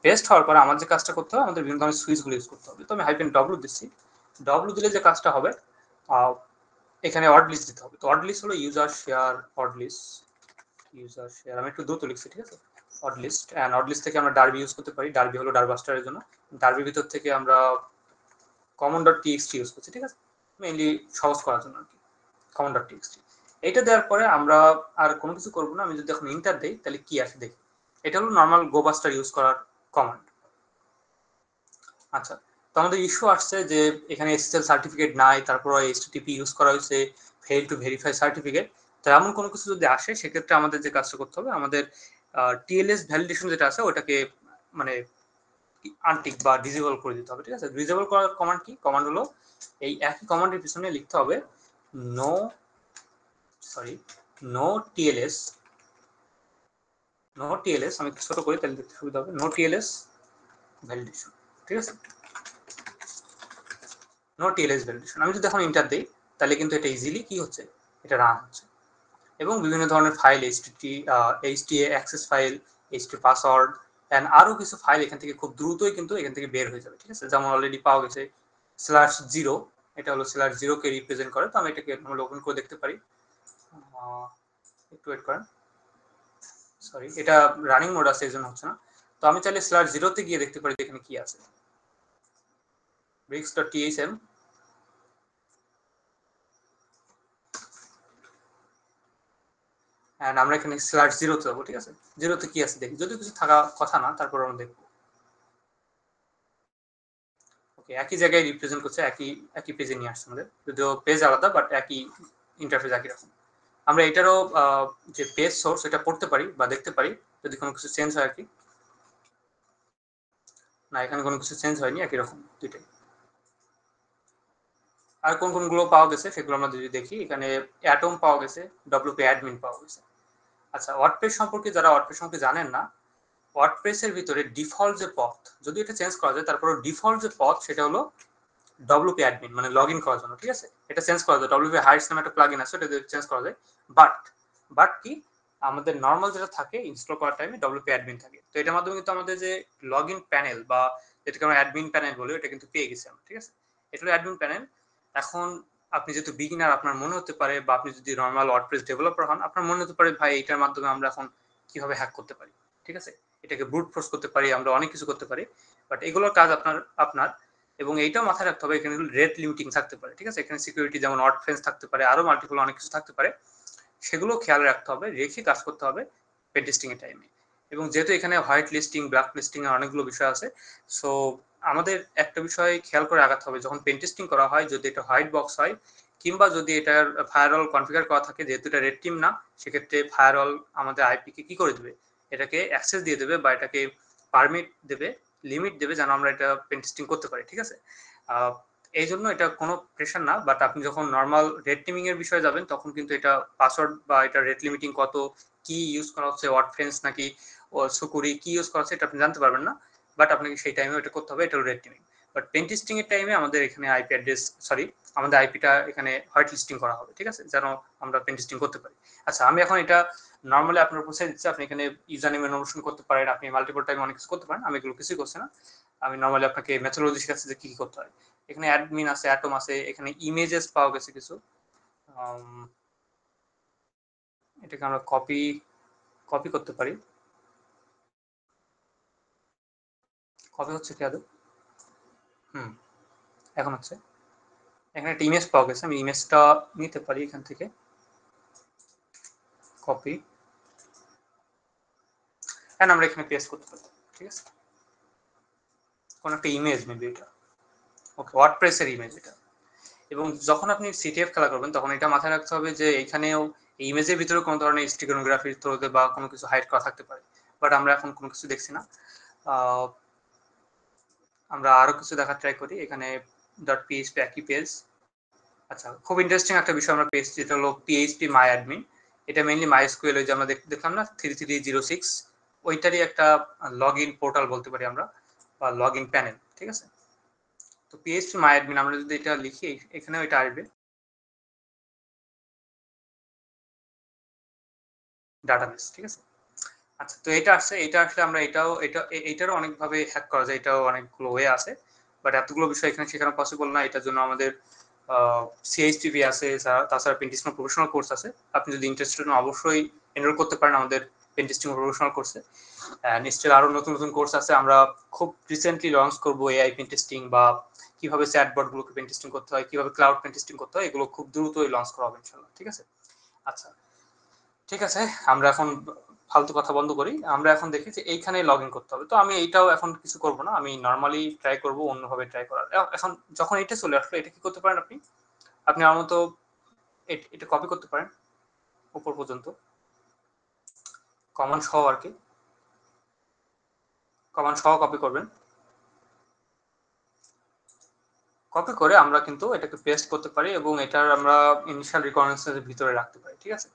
পেস্ট হওয়ার পরে আমার যে কাজটা করতে হবে, আমাদের বিভিন্ন ধরনের সুইচগুলো ইউজ করতে হবে। তো আমি হাইপেন ডব্লিউ দিচ্ছি, ডব্লিউ দিলে যে কাজটা হবে, এখানে অড লিস্ট দিতে হবে। তো অড লিস্ট হলো user share odd list, user share, আমি একটু দ্রুত লিখছি, ঠিক আছে। Odd list, and odd list থেকে আমরা ডার্বি ইউজ করতে পারি, ডার্বি হলো ডারবাস্টারের জন্য। ডার্বির ভিতর থেকে আমরা কমন ডট টিএক্সটি ইউজ করছি, ঠিক আছে, মেইনলি সহজ করার জন্য আর কি, কমন ডট টিএক্সটি। এটা দেওয়ার পরে আমরা আর কোনো কিছু করবো না। আমি যদি এখন ইন্টার দেই তাহলে কি আসে দেখি। এটা হলো নর্মাল গোবাস্টার ইউজ করার কমান্ড। আচ্ছা, তো আমাদের ইস্যু আসছে যে এখানে এসএসএল সার্টিফিকেট নাই, তারপর এইচটিটিপি ইউজ করা হয়েছে, ফেল টু ভেরিফাই সার্টিফিকেট। তো এমন কোনো কিছু যদি আসে, সেক্ষেত্রে আমাদের যে কাজটা করতে হবে, আমাদের টিএলএস ভ্যালিডেশন যেটা আছে ওটাকে মানে আনটিক বা ডিসেবল করে দিতে হবে, ঠিক আছে। ডিসেবল করার কমান্ড কি? কমান্ড হলো এই একই কমান্ডের পিছনে লিখতে হবে নো টিএলএস, আমি ছোট করি তাহলে দেখতে সুবিধা হবে, নো টিএলএস ভ্যালিডেশন, ঠিক আছে, নো টিএলএস ভ্যালিডেশন। আমি যদি এখন ইন্টার দিই তাহলে কিন্তু এটা ইজিলি কি হচ্ছে, এটা রান হচ্ছে। এবং বিভিন্ন ধরনের file, HTA access file, HT password and আরও কিছু ফাইল এখান থেকে খুব দ্রুতই কিন্তু এখান থেকে বের হয়ে যাবে, ঠিক আছে। যেমন অলরেডি পাওয়া গেছে /0, এটা হলো /0 কে রিপ্রেজেন্ট করে। তো আমি এটাকে আমরা ওপেন করে দেখতে পারি, একটু ওয়েট করেন, সরি, এটা রানিং মোড আছে এই জন্য হচ্ছে না। তো আমি চাইলে /0 তে গিয়ে দেখতে পারি এখানে কি আছে, bricks.tsm, এন্ড আমরা এখানে /0 তে যাবো, ঠিক আছে। 0 তে কি আছে দেখি, যদি কিছু থাকা কথা না, তারপর আমরা দেখবো। ওকে, একই জায়গায় রিপ্রেজেন্ট করছে, একই পেজে নিয়ে আসছে আমাদের, যদিও পেজ আলাদা, বাট একই ইন্টারফেস একই রকম। আমরা এটারও যে পেজ সোর্স এটা পড়তে পারি বা দেখতে পারি যদি কোনো কিছু চেঞ্জ হয় আর কি। না, এখানে কোনো কিছু চেঞ্জ হয়নি, একই রকম দুইটাই। আর কোন কোনগুলো পাওয়া গেছে সেগুলো আমরা যদি দেখি, এখানে অ্যাটম পাওয়া গেছে, ডব্লিউপি অ্যাডমিন পাওয়া গেছে। আচ্ছা, ওয়ার্ডপ্রেস সম্পর্কে যারা ওয়ার্ডপ্রেস সম্পর্কে জানেন না, ওয়ার্ডপ্রেসের ভিতরে ডিফল্ট যে পথ, যদি এটা চেঞ্জ করা যায়, তারপরে ডিফল্ট যে পথ সেটা হলো ডব্লিউপি অ্যাডমিন, মানে লগ ইন করার জন্য, ঠিক আছে। এটা চেঞ্জ করা যায়, ডব্লিউপি হাইটস নামে একটা প্লাগইন আছে, এটা চেঞ্জ করা যায়। বাট কি, আমাদের নর্মাল যেটা থাকে ইনস্টল করার টাইমে ডব্লিউপি অ্যাডমিন থাকে। তো এটার মাধ্যমে কিন্তু আমাদের যে লগ ইন প্যানেল বা যেটাকে আমরা অ্যাডমিন প্যানেল বলি, এটা কিন্তু পেয়ে গেছি আমরা, ঠিক আছে। এটা হলো অ্যাডমিন প্যানেল। এখন আপনি যেহেতু বিগিনার, আপনার মনে হতে পারে, বা আপনি যদি নর্মাল ওয়ার্ডপ্রেস ডেভেলপার হন, আপনার মনে হতে পারে ভাই এটার মাধ্যমে আমরা এখন কিভাবে হ্যাক করতে পারি, ঠিক আছে, এটাকে ব্রুট ফোর্স করতে পারি, আমরা অনেক কিছু করতে পারি। বাট এগুলোর কাজ আপনার এবং এইটাও মাথায় রাখতে হবে, এখানে রেট লিমিটিং থাকতে পারে, ঠিক আছে। এখানে সিকিউরিটি যেমন ওয়ার্ডপ্রেস থাকতে পারে, আরো মাল্টিপল অনেক কিছু থাকতে পারে, সেগুলো খেয়াল রাখতে হবে, রেখে কাজ করতে হবে পেন টেস্টিং এর টাইমে। এবং যেহেতু এখানে হোয়াইট লিস্টিং, ব্ল্যাক লিস্টিং এর অনেকগুলো বিষয় আছে, সো আমাদের একটা বিষয় খেয়াল করে আগাতে হবে, যখন পেন টেস্টিং করা হয়, যদি এটা হোয়াইট বক্স হয়, কিংবা যদি এটার ফায়ারওয়াল কনফিগার করা থাকে, যেহেতু এটা রেড টিম না, সেক্ষেত্রে ফায়ারওয়াল আমাদের আইপি কে কি করে দেবে, এটাকে অ্যাক্সেস দিয়ে দেবে, বা এটাকে পারমিট দেবে, লিমিট দেবে, যেন আমরা এটা পেন টেস্টিং করতে পারি, ঠিক আছে। এই জন্য এটা কোনো প্রেশার না, বাট আপনি যখন নর্মাল রেড টিমিং এর বিষয়ে যাবেন, তখন কিন্তু এটা পাসওয়ার্ড বা এটা রেট লিমিটিং কত, কি ইউজ করা হচ্ছে, ওয়ার্ডফ্রেন্স নাকি সুকুরি, কি ইউজ করা হচ্ছে, এটা আপনি জানতে পারবেন না। বাট আপনাকে সেই টাইমে এটা করতে হবে, এটা রেড টিমিং। বাট পেন টেস্টিং এর টাইমে আমাদের এখানে আইপি অ্যাড্রেস, আমাদের আইপিটা এখানে হোয়াইট লিস্টিং করা হবে, ঠিক আছে, যেন আমরা পেন টেস্টিং করতে পারি। আচ্ছা, আমি এখন এটা নর্মালি আপনার উপর ছেড়ে দিচ্ছি, আপনি এখানে ইউজার নেম ইনফরমেশন করতে পারেন, আপনি মাল্টিপল টাইমে অনেক কিছু করতে পারেন, আমি এগুলো কিছুই করছি না। আমি নর্মালি আপনাকে মেথোডলজি শেখাচ্ছি যে কি কি করতে হয়। এখানে অ্যাডমিন আছে, অ্যাটম আছে, এখানে ইমেজেস পাওয়া গেছে কিছু, এটাকে আমরা কপি করতে পারি। কপি হচ্ছে কি আদৌ? এখন হচ্ছে। এখানে একটা ইমেজ পাওয়া গেছে, আমি ইমেজটা নিতে পারি এখান থেকে, কপি, এন্ড আমরা এখানে পেস্ট করতে পারি। ঠিক আছে, কোন একটা ইমেজ মেবি এটা। ওকে, ওয়ার্ডপ্রেসের ইমেজ এটা। এবং যখন আপনি সিটিএফ খেলা করবেন তখন এটা মাথায় রাখতে হবে যে এখানেও ইমেজের ভিতরে কোনো ধরনের স্টিগনোগ্রাফির থ্রুতে বা কোনো কিছু হাইড করা থাকতে পারে, বাট আমরা এখন কোনো কিছু দেখছি না। আমরা আরো কিছু দেখার ট্রাই করি। এখানে ডট পিএইচপি একই পেজ। আচ্ছা, খুব ইন্টারেস্টিং একটা বিষয় আমরা পেয়েছি, যেটা হলো পিএইচপি মাই অ্যাডমিন। এটা মেইনলি মাইএসকিউএল, ওই যে আমরা দেখলাম না 3306, ওইটারই একটা লগ ইন পোর্টাল বলতে পারি আমরা, বা লগ ইন প্যানেল। ঠিক আছে, তো পিএইচপি মাই অ্যাডমিন আমরা যদি এটা লিখি এখানেও এটা আসবে, ডাটাবেস। ঠিক আছে, আচ্ছা, তো এটা আসছে, এটা আসলে আমরা এটারও অনেকভাবে হ্যাক করা যায়, এটাও অনেকগুলো ওয়ে আছে, বাট এতগুলো বিষয় এখানে শেখানো পসিবল না। এটার জন্য আমাদের সিএইচটিভি আছে, তাছাড়া পেন্টিস্টিং প্রফেশনাল কোর্স আছে। আপনি যদি ইন্টারেস্টেড হন অবশ্যই এনরোল করতে পারেন আমাদের পেন্টিস্টিং প্রফেশনাল কোর্সে। নিশ্চয়ই আরো নতুন নতুন কোর্স আছে, আমরা খুব রিসেন্টলি লঞ্চ করবো এআই পেন্টিস্টিং, বা কিভাবে চ্যাটবট গুলোকে পেন্টিস্টিং করতে হয়, কিভাবে ক্লাউড পেন্টিস্টিং করতে হয়, এগুলো খুব দ্রুতই লঞ্চ করা হবে ইনশাআল্লাহ। ঠিক আছে, আচ্ছা, ঠিক আছে, আমরা এখন ফালতু কথা বন্ধ করি। আমরা এখন দেখি যে এইখানে লগ ইন করতে হবে। তো আমি এইটাও এখন কিছু করব না, আমি নর্মালি ট্রাই করব অন্যভাবে ট্রাই করার। এখন যখন এটা চলে আসলো, এটা কি করতে পারেন আপনি? আপনি আমার মতো এটা কপি করতে পারেন উপর পর্যন্ত, কমান্ড সহ আর কি, কমান্ড সহ কপি করবেন। কপি করে আমরা কিন্তু এটাকে পেস্ট করতে পারি এবং এটার আমরা ইনিশিয়াল রিকোয়ারমেন্টসের ভিতরে রাখতে পারি। ঠিক আছে,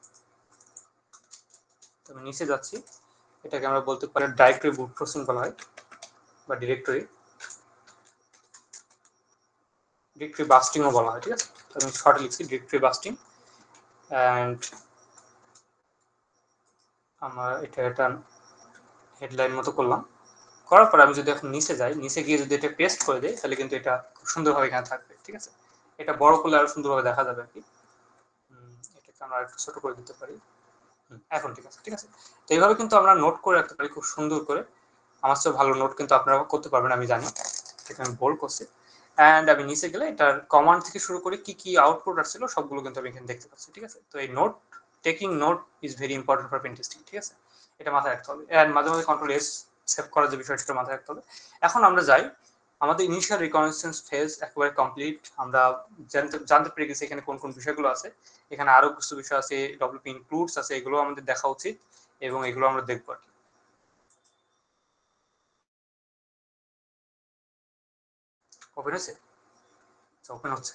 তো আমি নিচে যাচ্ছি, এটাকে আমরা বলতে পারি ডাইরেক্টরি বুট প্রসেসিং বলা হয়, বা ডিরেক্টরি বাস্টিংও বলা হয়। ঠিক আছে, আমি শর্টে লিখছি ডিরেক্টরি বাস্টিং, অ্যান্ড আমরা এটা হেডলাইন মতো করলাম। করার পর আমি যদি এখন নিচে যাই, নিচে গিয়ে যদি এটা পেস্ট করে দেই, তাহলে কিন্তু এটা খুব সুন্দরভাবে এখানে থাকবে। ঠিক আছে, এটা বড় করলে আরো সুন্দরভাবে দেখা যাবে আর কি। এটাকে আমরা একটু ছোট করে দিতে পারি। এখন ঠিক আছে। ঠিক আছে, তো এইভাবে কিন্তু আমরা নোট করে রাখতে পারি খুব সুন্দর করে। আমার চেয়ে ভালো নোট কিন্তু আপনারা করতে পারবেন আমি জানি, এখানে বোল্ড করছি। অ্যান্ড আমি নিচে গেলে এটার কমান্ড থেকে শুরু করে কি কি আউটপুট আসছিল সবগুলো কিন্তু আমি এখানে দেখতে পাচ্ছি। ঠিক আছে, তো এই note, taking note is very important for pen testing. ঠিক আছে, এটা মাথায় রাখতে হবে। অ্যান্ড মাঝে মাঝে কন্ট্রোল এস সেভ করার যে বিষয়টা সেটা মাথায় রাখতে হবে। এখন আমরা যাই, আমাদের ইনিশিয়াল রিকগনিশন ফেজ একেবারে কমপ্লিট। আমরা জানতে পেরে গেছি এখানে কোন কোন বিষয়গুলো আছে। এখানে আরো কিছু বিষয় আছে, ডব্লিউপি ইনক্লুডস আছে, এগুলো আমাদের দেখা উচিত এবং এগুলো আমরা দেখবো আর কি। ওপেন হচ্ছে, ওপেন হচ্ছে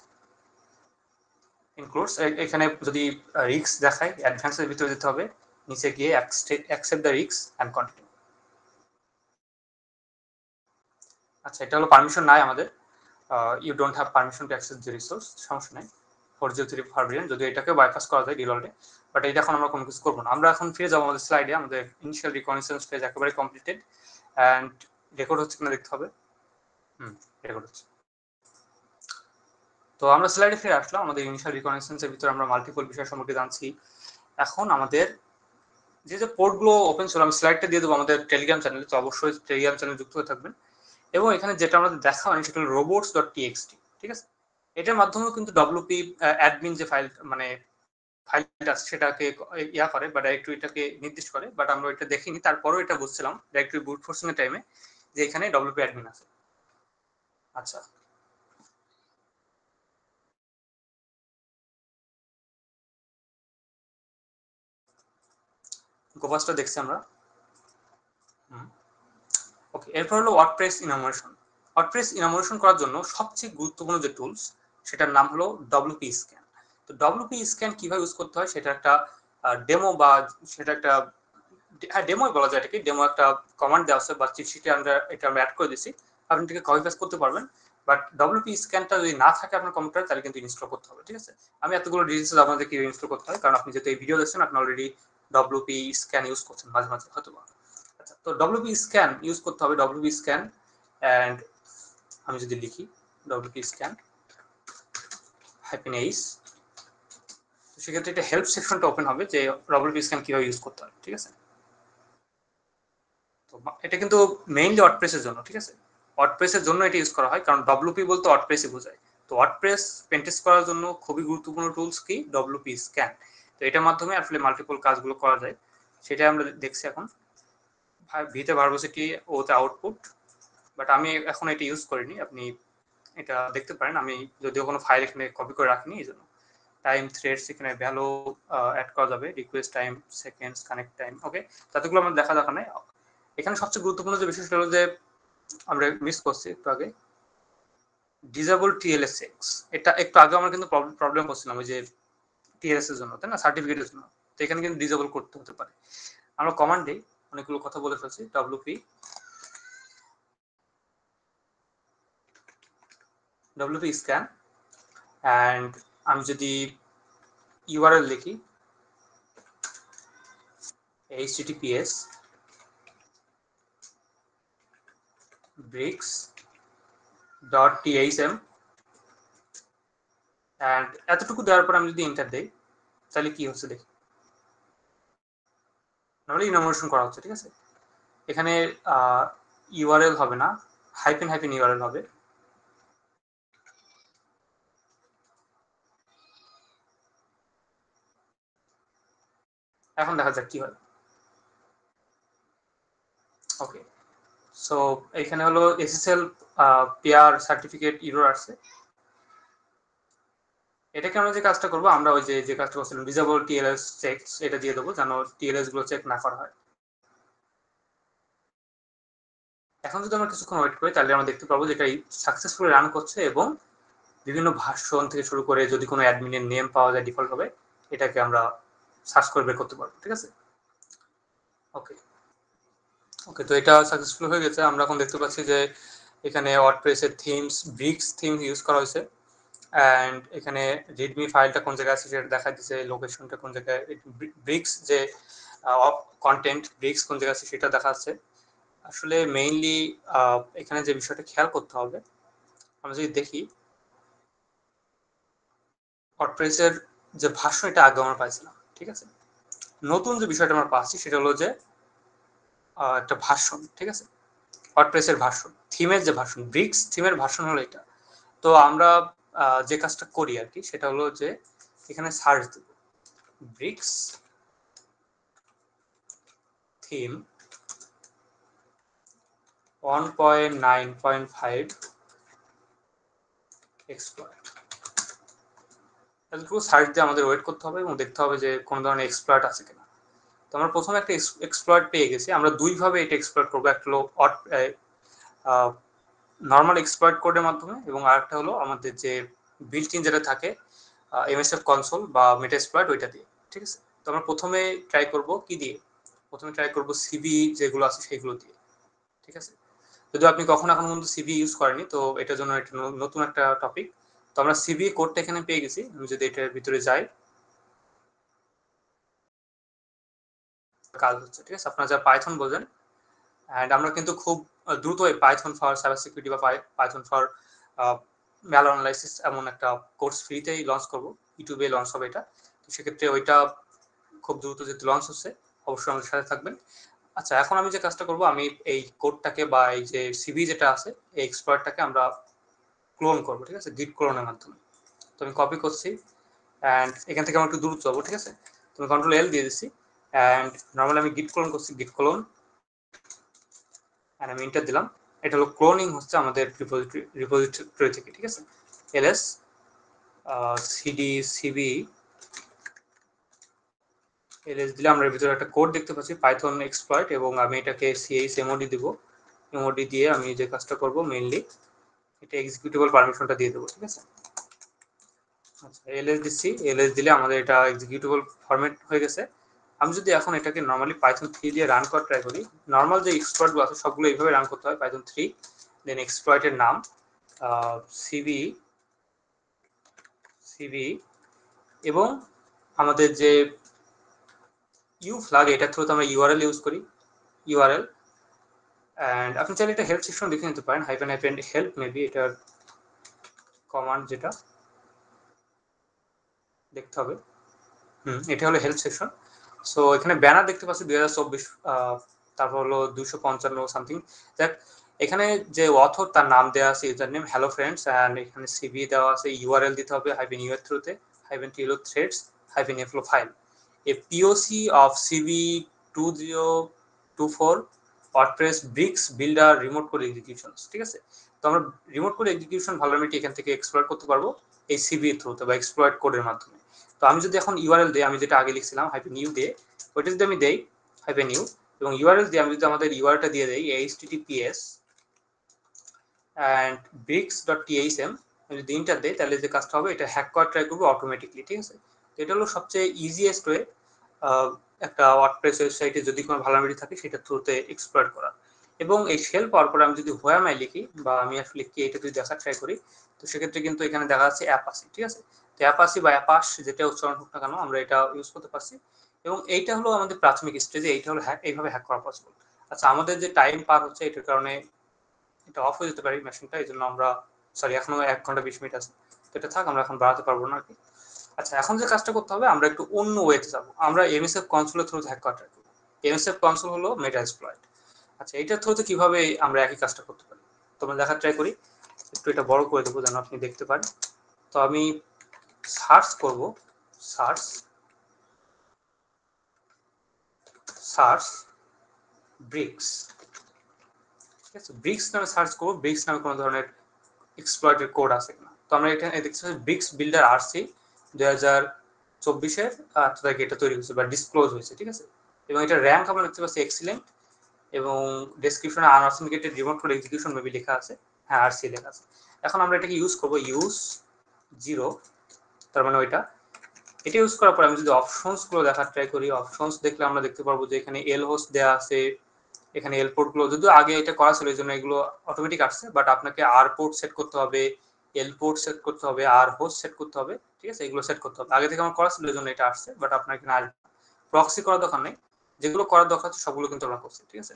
ইনক্লুডস। এখানে যদি রিস্ক দেখায়, অ্যাডভান্সের ভিতরে যেতে হবে, নিচে গিয়ে accept the risk and continue. আচ্ছা, এটা হলো পারমিশন নাই আমাদের, you don't have permission to access the resource, সমস্যা নাই, 403 ফারবিয়ান, যদি এটাকে বাইপাস করা যায় ডিলটে, বাট এটা এখন আমরা কোনো কিছু করবো না। আমরা এখন ফিরে যাবো আমাদের স্লাইডে। আমাদের ইনিশিয়াল রিকগনিশন ফেজ একেবারে কমপ্লিটেড, অ্যান্ড রেকর্ড হচ্ছে কিনা দেখতে হবে। রেকর্ড হচ্ছে। তো আমরা স্লাইডে ফিরে আসলাম। আমাদের ইনিশিয়াল রিকগনিশনের ভিতরে আমরা মাল্টিপল বিষয় সম্পর্কে জানছি। এখন আমাদের যে পোর্টগুলো ওপেন ছিল, আমি স্লাইডটা দিয়ে দেবো আমাদের টেলিগ্রাম চ্যানেলে, তো অবশ্যই টেলিগ্রাম চ্যানেলে যুক্ত হয়ে থাকবেন। এবং এখানে যেটা আমাদের দেখা হয়নি সেটা হলো robots.txt। ঠিক আছে, এটার মাধ্যমেও কিন্তু ডব্লিউপি অ্যাডমিন যে ফাইলটা আছে সেটাকে ইয়া করে বা ডাইরেক্টরিটাকে নির্দিষ্ট করে, বাট আমরা এটা দেখিনি। তারপরেও এটা বুঝছিলাম ডাইরেক্টরি বুট ফোর্সিং এর টাইমে যে এখানে ডব্লিউপি অ্যাডমিন আছে। আচ্ছা, গোপাসটা দেখছি আমরা। ওকে, এরপর হলো ওয়ার্ডপ্রেস ইনামোরেশন। ওয়ার্ডপ্রেস ইনামোরেশন করার জন্য সবচেয়ে গুরুত্বপূর্ণ যে টুলস, সেটার নাম হলো ডব্লিউপি স্ক্যান। তো ডব্লিউপি স্ক্যান কিভাবে ইউজ করতে হয় সেটা একটা ডেমো, বা সেটা একটা, হ্যাঁ ডেমোই বলা যায় এটাকে। ডেমো একটা কমান্ড দেওয়া আছে বা চিট শিটে আমরা এটা অ্যাড করে দিচ্ছি, আপনি এটাকে কপি পেস্ট করতে পারবেন। বাট ডব্লিউপি স্ক্যানটা যদি না থাকে আপনার কম্পিউটারে, তাহলে কিন্তু ইনস্টল করতে হবে। ঠিক আছে, আমি এতগুলো ডিটেলস আপনাদের কি ইনস্টল করতে হয়, কারণ আপনি যেহেতু এই ভিডিও দেখছেন আপনি অলরেডি ডব্লিউপি স্ক্যান ইউজ করছেন মাঝে মাঝে হয়তো। আচ্ছা, তো ডব্লিউপি স্ক্যান ইউজ করতে হবে, ডব্লিউপি স্ক্যান। অ্যান্ড আমি যদি লিখি ডব্লিউপি স্ক্যান -এইচ, তো সেক্ষেত্রে একটা হেল্প সেকশনটা ওপেন হবে যে ডব্লিউপি স্ক্যান কিভাবে ইউজ করতে হয়। ঠিক আছে, তো এটা কিন্তু মেইনলি ওয়ার্ডপ্রেসের জন্য। ঠিক আছে, ওয়ার্ডপ্রেসের জন্য এটা ইউজ করা হয়, কারণ ডব্লিউপি বলতে ওয়ার্ডপ্রেসই বোঝায়। তো ওয়ার্ডপ্রেস পেন্টেস্ট করার জন্য খুবই গুরুত্বপূর্ণ টুলস কি? WP scan. তো এটার মাধ্যমে আসলে মাল্টিপল কাজগুলো করা যায়, সেটাই আমরা দেখছি এখন। ভিতে ভার্বোসিটি, ওতে আউটপুট, বাট আমি এখন এটা ইউজ করিনি, আপনি এটা দেখতে পারেন। আমি যদিও কোনো ফাইল এখানে কপি করে রাখিনি, এই জন্য টাইম থ্রেডস এখানে ভ্যালু অ্যাড করা যাবে, request time, seconds, connect time, okay. তাতেগুলো আমার দেখা নাই। এখানে সবচেয়ে গুরুত্বপূর্ণ যে বিষয়টা হলো যে আমরা মিস করছি একটু আগে, ডিসেবল টিএলএস চেকস। এটা একটু আগে আমরা কিন্তু প্রবলেম করছিলাম ওই যে টিএলএস এর জন্য, তাই না, সার্টিফিকেটের জন্য। তো এখানে কিন্তু ডিসেবল করতে হতে পারে। আমরা কমান্ডে অনেকগুলো কথা বলে ফেলছি, ডব্লিউপি স্ক্যান, অ্যান্ড আমি যদি ইউআরএল লিখি https bricks.thm, অ্যান্ড এতটুকু দেওয়ার পর আমি যদি এন্টার দেই, তাহলে কি হচ্ছে দেখি। নর্মালি ইনফরমেশন করা হচ্ছে, ঠিক আছে। এখানে ইউআরএল হবে না, হাইফেন ইউআরএল হবে। এখন দেখা যাক কি হয়। ওকে, সো এখানে হলো এসএসএল পেয়ার সার্টিফিকেট এরর আসছে। এটাকে আমরা যে কাজটা করবো, আমরা ওই যে কাজটা করছিলাম ডিসেবল টিএলএস চেকস, এটা দিয়ে দেবো যেন টিএলএস গুলো চেক না করা হয়। এখন যদি আমরা কিছুক্ষণ ওয়েট করি, তাহলে আমরা দেখতে পাবো যে এটা সাকসেসফুলি রান করছে, এবং বিভিন্ন ভার্সন থেকে শুরু করে যদি কোনো অ্যাডমিনের নেম পাওয়া যায় ডিফল্ট ভাবে, এটাকে আমরা সার্চ করে বের করতে পারবো, ঠিক আছে। ওকে ওকে, তো এটা সাকসেসফুল হয়ে গেছে। আমরা এখন দেখতে পাচ্ছি যে এখানে ওয়ার্ডপ্রেসের থিমস, ব্রিক্স থিম ইউজ করা হয়েছে, অ্যান্ড এখানে রিডমি ফাইলটা কোন জায়গায় আছে সেটা দেখা দিচ্ছে, লোকেশনটা কোন জায়গায়, ব্রিক্স যে কন্টেন্ট ব্রিক্স কোন জায়গায় আছে সেটা দেখা যাচ্ছে। আসলে মেইনলি এখানে যে বিষয়টা খেয়াল করতে হবে, আমরা যদি দেখি ওয়ার্ডপ্রেসের যে ভাষণ, এটা আগে আমরা পাইছিলাম, ঠিক আছে। নতুন যে বিষয়টা আমরা পাচ্ছি সেটা হলো যে একটা ভাষণ, ঠিক আছে। ওয়ার্ডপ্রেসের ভাষণ, থিমের যে ভাষণ, ব্রিক্স থিমের ভাষণ হলো এটা। তো আমরা যে কাজটা করি আর কি, সেটা হলো যে এখানে সার্চ দেব ব্রিক্স থিম 1.9.5 এক্সপ্লয়েট। এতটুকু সার্চ দিয়ে আমাদের ওয়েট করতে হবে এবং দেখতে হবে যে কোন ধরনের এক্সপ্লয়েট আছে কিনা। তো আমরা প্রথমে একটা এক্সপ্লয়েট পেয়ে গেছি। আমরা দুইভাবে এটা এক্সপ্লয়েট করবো, একটা হলো নর্মাল এক্সপ্লয়েট কোডের মাধ্যমে, এবং আরেকটা হলো আমাদের যে বিল্ট ইন যেটা থাকে এমএসএফ কনসোল বা মেটাএক্সপ্লয়েট, ওইটা দিয়ে, ঠিক আছে। তো আমরা প্রথমে ট্রাই করব কি দিয়ে, প্রথমে ট্রাই করব সিভি যেগুলো আছে সেগুলো দিয়ে, ঠিক আছে। যদি আপনি কখনো এখন পর্যন্ত সিভি ইউজ করেনি, তো এটার জন্য এটা নতুন একটা টপিক। তো আমরা সিভি কোডটা এখানে পেয়ে গেছি। আমি যদি এটার ভিতরে যাই, কাজ হচ্ছে, ঠিক আছে। আপনারা যা পাইথন বোঝেন, অ্যান্ড আমরা কিন্তু খুব দ্রুত পাইথন ফর সাইবার সিকিউরিটি বা পাইথন ফর ম্যাল অ্যানালাইসিস এমন একটা কোর্স ফ্রিতেই লঞ্চ করবো, ইউটিউবে লঞ্চ হবে এটা। তো সেক্ষেত্রে ওইটা খুব দ্রুত যেহেতু লঞ্চ হচ্ছে, অবশ্যই আমাদের সাথে থাকবেন। আচ্ছা, এখন আমি যে কাজটা করবো, আমি এই কোডটাকে বা এই যে সিভি যেটা আছে, এই এক্সপ্লয়েটটাকে আমরা ক্লোন করবো, ঠিক আছে, গিট ক্লোনের মাধ্যমে। তো আমি কপি করছি, অ্যান্ড এখান থেকে আমরা একটু দূর যাবো, ঠিক আছে। তো আমি কন্ট্রোল এল দিয়ে দিচ্ছি, অ্যান্ড নর্মালি আমি গিট ক্লোন করছি, গিট ক্লোন, অ্যান্ড আমি এন্টার দিলাম। এটা হলো ক্লোনিং হচ্ছে আমাদের রিপোজিটরি থেকে, ঠিক আছে। এলএস সিডি সিবি এলএস দিলে আমরা ভিতরে একটা কোড দেখতে পাচ্ছি, পাইথন এক্সপ্লয়েট, এবং আমি এটাকে সিএইচ এমওডি দিব। এমওডি দিয়ে আমি যে কাজটা করব, মেইনলি এটা এক্সিকিউটেবল পারমিশনটা দিয়ে দেবো, ঠিক আছে। আচ্ছা, এলএস দিচ্ছি, এলএস দিলে আমাদের এটা এক্সিকিউটেবল ফরম্যাট হয়ে গেছে। আমি যদি এখন এটাকে নর্মালি পাইথন 3 দিয়ে রান করার ট্রাই করি, নর্মাল যে এক্সপ্লয়েটগুলো আছে সবগুলো এইভাবে রান করতে হয়, পাইথন 3, দেন এক্সপ্লয়েটের নাম সিভি সিভি, এবং আমাদের যে ইউ ফ্ল্যাগ, এটা থ্রুতে আমরা ইউআরএল ইউজ করি, ইউআরএল। অ্যান্ড আপনি চাইলে এটা হেল্প সেকশন লিখে নিতে পারেন, হাইফেন হেল্প, মেবি এটার কমান্ড যেটা দেখতে হবে। এটা হলো হেল্প সেকশন। সো এখানে ব্যানার দেখতে পাচ্ছি 2024, তারপর হলো 255 সামথিং। দেখ, এখানে যে অথর তার নাম দেওয়া আছে user name hello friends, and এখানে সিভি দেওয়া আছে, ইউআরএল দিতে হবে হাইফেন ইউ এর থ্রুতে হাইফেন টিলো থ্রেডস হাইফেন এফ্লো file, a POC of CV 2024 WordPress Bricks Builder remote code execution. ঠিক আছে, তো আমরা রিমোট কোড এক্সিকিউশন ভালনারেবিলিটি এখান থেকে এক্সপ্লয়েট করতে পারবো এই সিভি এর থ্রুতে বা এক্সপ্লয়েট কোডের মাধ্যমে। তো আমি যদি এখন ইউআরএল দিই, আমি যেটা আগে লিখছিলাম হাইফেন ইউ দিয়ে, ওইটা যদি আমি দেই হাইফেন ইউ এবং ইউআরএল দিয়ে আমি যদি আমাদের ইউআরএলটা দিয়ে দেই https and bricks.tsm, আমি যদি ইন্টার দেই তাহলে যে কাজটা হবে এটা হ্যাক করা ট্রাই করবে অটোমেটিকলি। ঠিক আছে, তো এটা হলো সবচেয়ে ইজিয়েস্ট ওয়ে একটা ওয়ার্ডপ্রেস ওয়েবসাইটে যদি কোনো ভালনারেবিলিটি থাকে সেটা থ্রুতে এক্সপ্লয়েট করা। এবং এই শেল পাওয়ার পরে আমি যদি হোয়ামাই লিখি বা আমি আসলে কি এটা যদি দেখার ট্রাই করি, তো সেক্ষেত্রে কিন্তু এখানে দেখা যাচ্ছে অ্যাপাসি। ঠিক আছে, তো অ্যাপাসি বা অ্যাপাস যেটা উচ্চারণ হোক না কেন আমরা এটা ইউজ করতে পারছি। এবং এইটা হলো আমাদের প্রাথমিক স্টেজে, এইটা হলো হ্যাক, এইভাবে হ্যাক করা পসিবল। আচ্ছা, আমাদের যে টাইম পার হচ্ছে এটার কারণে এটা অফ হয়ে যেতে পারে মেশিনটা, এই জন্য আমরা সরি এখনো 1 ঘন্টা 20 মিনিট আছে, তো এটা থাক, আমরা এখন বাড়াতে পারবো না আর কি। আচ্ছা, এখন যে কাজটা করতে হবে আমরা একটু অন্য ওয়েতে যাবো, আমরা এমএসএফ কনসোলের থ্রুতে হ্যাক করা ট্রাই করব। এমএসএফ কনসোল হলো মেটা এক্সপ্লয়েট। আচ্ছা, এটার থ্রুতে কিভাবে আমরা একই কাজটা করতে পারি তোমরা দেখার ট্রাই করি। একটু এটা বড় করে দেবো যেন আপনি দেখতে পারেন। তো আমি সার্চ করব, সার্চ সার্চ ব্রিক্স। ঠিক আছে, ব্রিক্স নামে সার্চ করবো, ব্রিক্স নামে কোনো ধরনের এক্সপ্লয়েটেড কোড আছে কিনা। তো আমরা এখানে দেখতে পাচ্ছি ব্রিক্স বিল্ডার আরসি 2024-এর 8 তারিখে এটা তৈরি হয়েছে বা ডিসক্লোজ হয়েছে। ঠিক আছে, এবং এটা র্যাঙ্ক আমরা দেখতে পাচ্ছি এক্সিলেন্ট, এবং ডেসক্রিপশনে আনঅথেন্টিকেটেড রিমোট কোড এক্সিকিউশন মেবি লেখা আছে, হ্যাঁ আরসি লেখা আছে। এখন আমরা এটাকে ইউজ করবো, ইউজ 0, তার মানে ওইটা। এটা ইউজ করার পর আমি যদি অপশনস গুলো দেখার ট্রাই করি, অপশনস দেখলে আমরা দেখতে পারবো যে এখানে এল হোস্ট দেওয়া আছে, এখানে এল পোর্ট গুলো যদিও আগে এটা করা ছিল এই জন্য এগুলো অটোমেটিক আসছে, বাট আপনাকে আর পোর্ট সেট করতে হবে, এল পোর্ট সেট করতে হবে, আর হোস্ট সেট করতে হবে। ঠিক আছে, এগুলো সেট করতে হবে, আগে থেকে আমার করা ছিল এই জন্য এটা আসছে, বাট আপনার এখানে আর প্রক্সি করার দরকার নেই, যেগুলো করার দরকার আছে সবগুলো কিন্তু আমরা করছি। ঠিক আছে,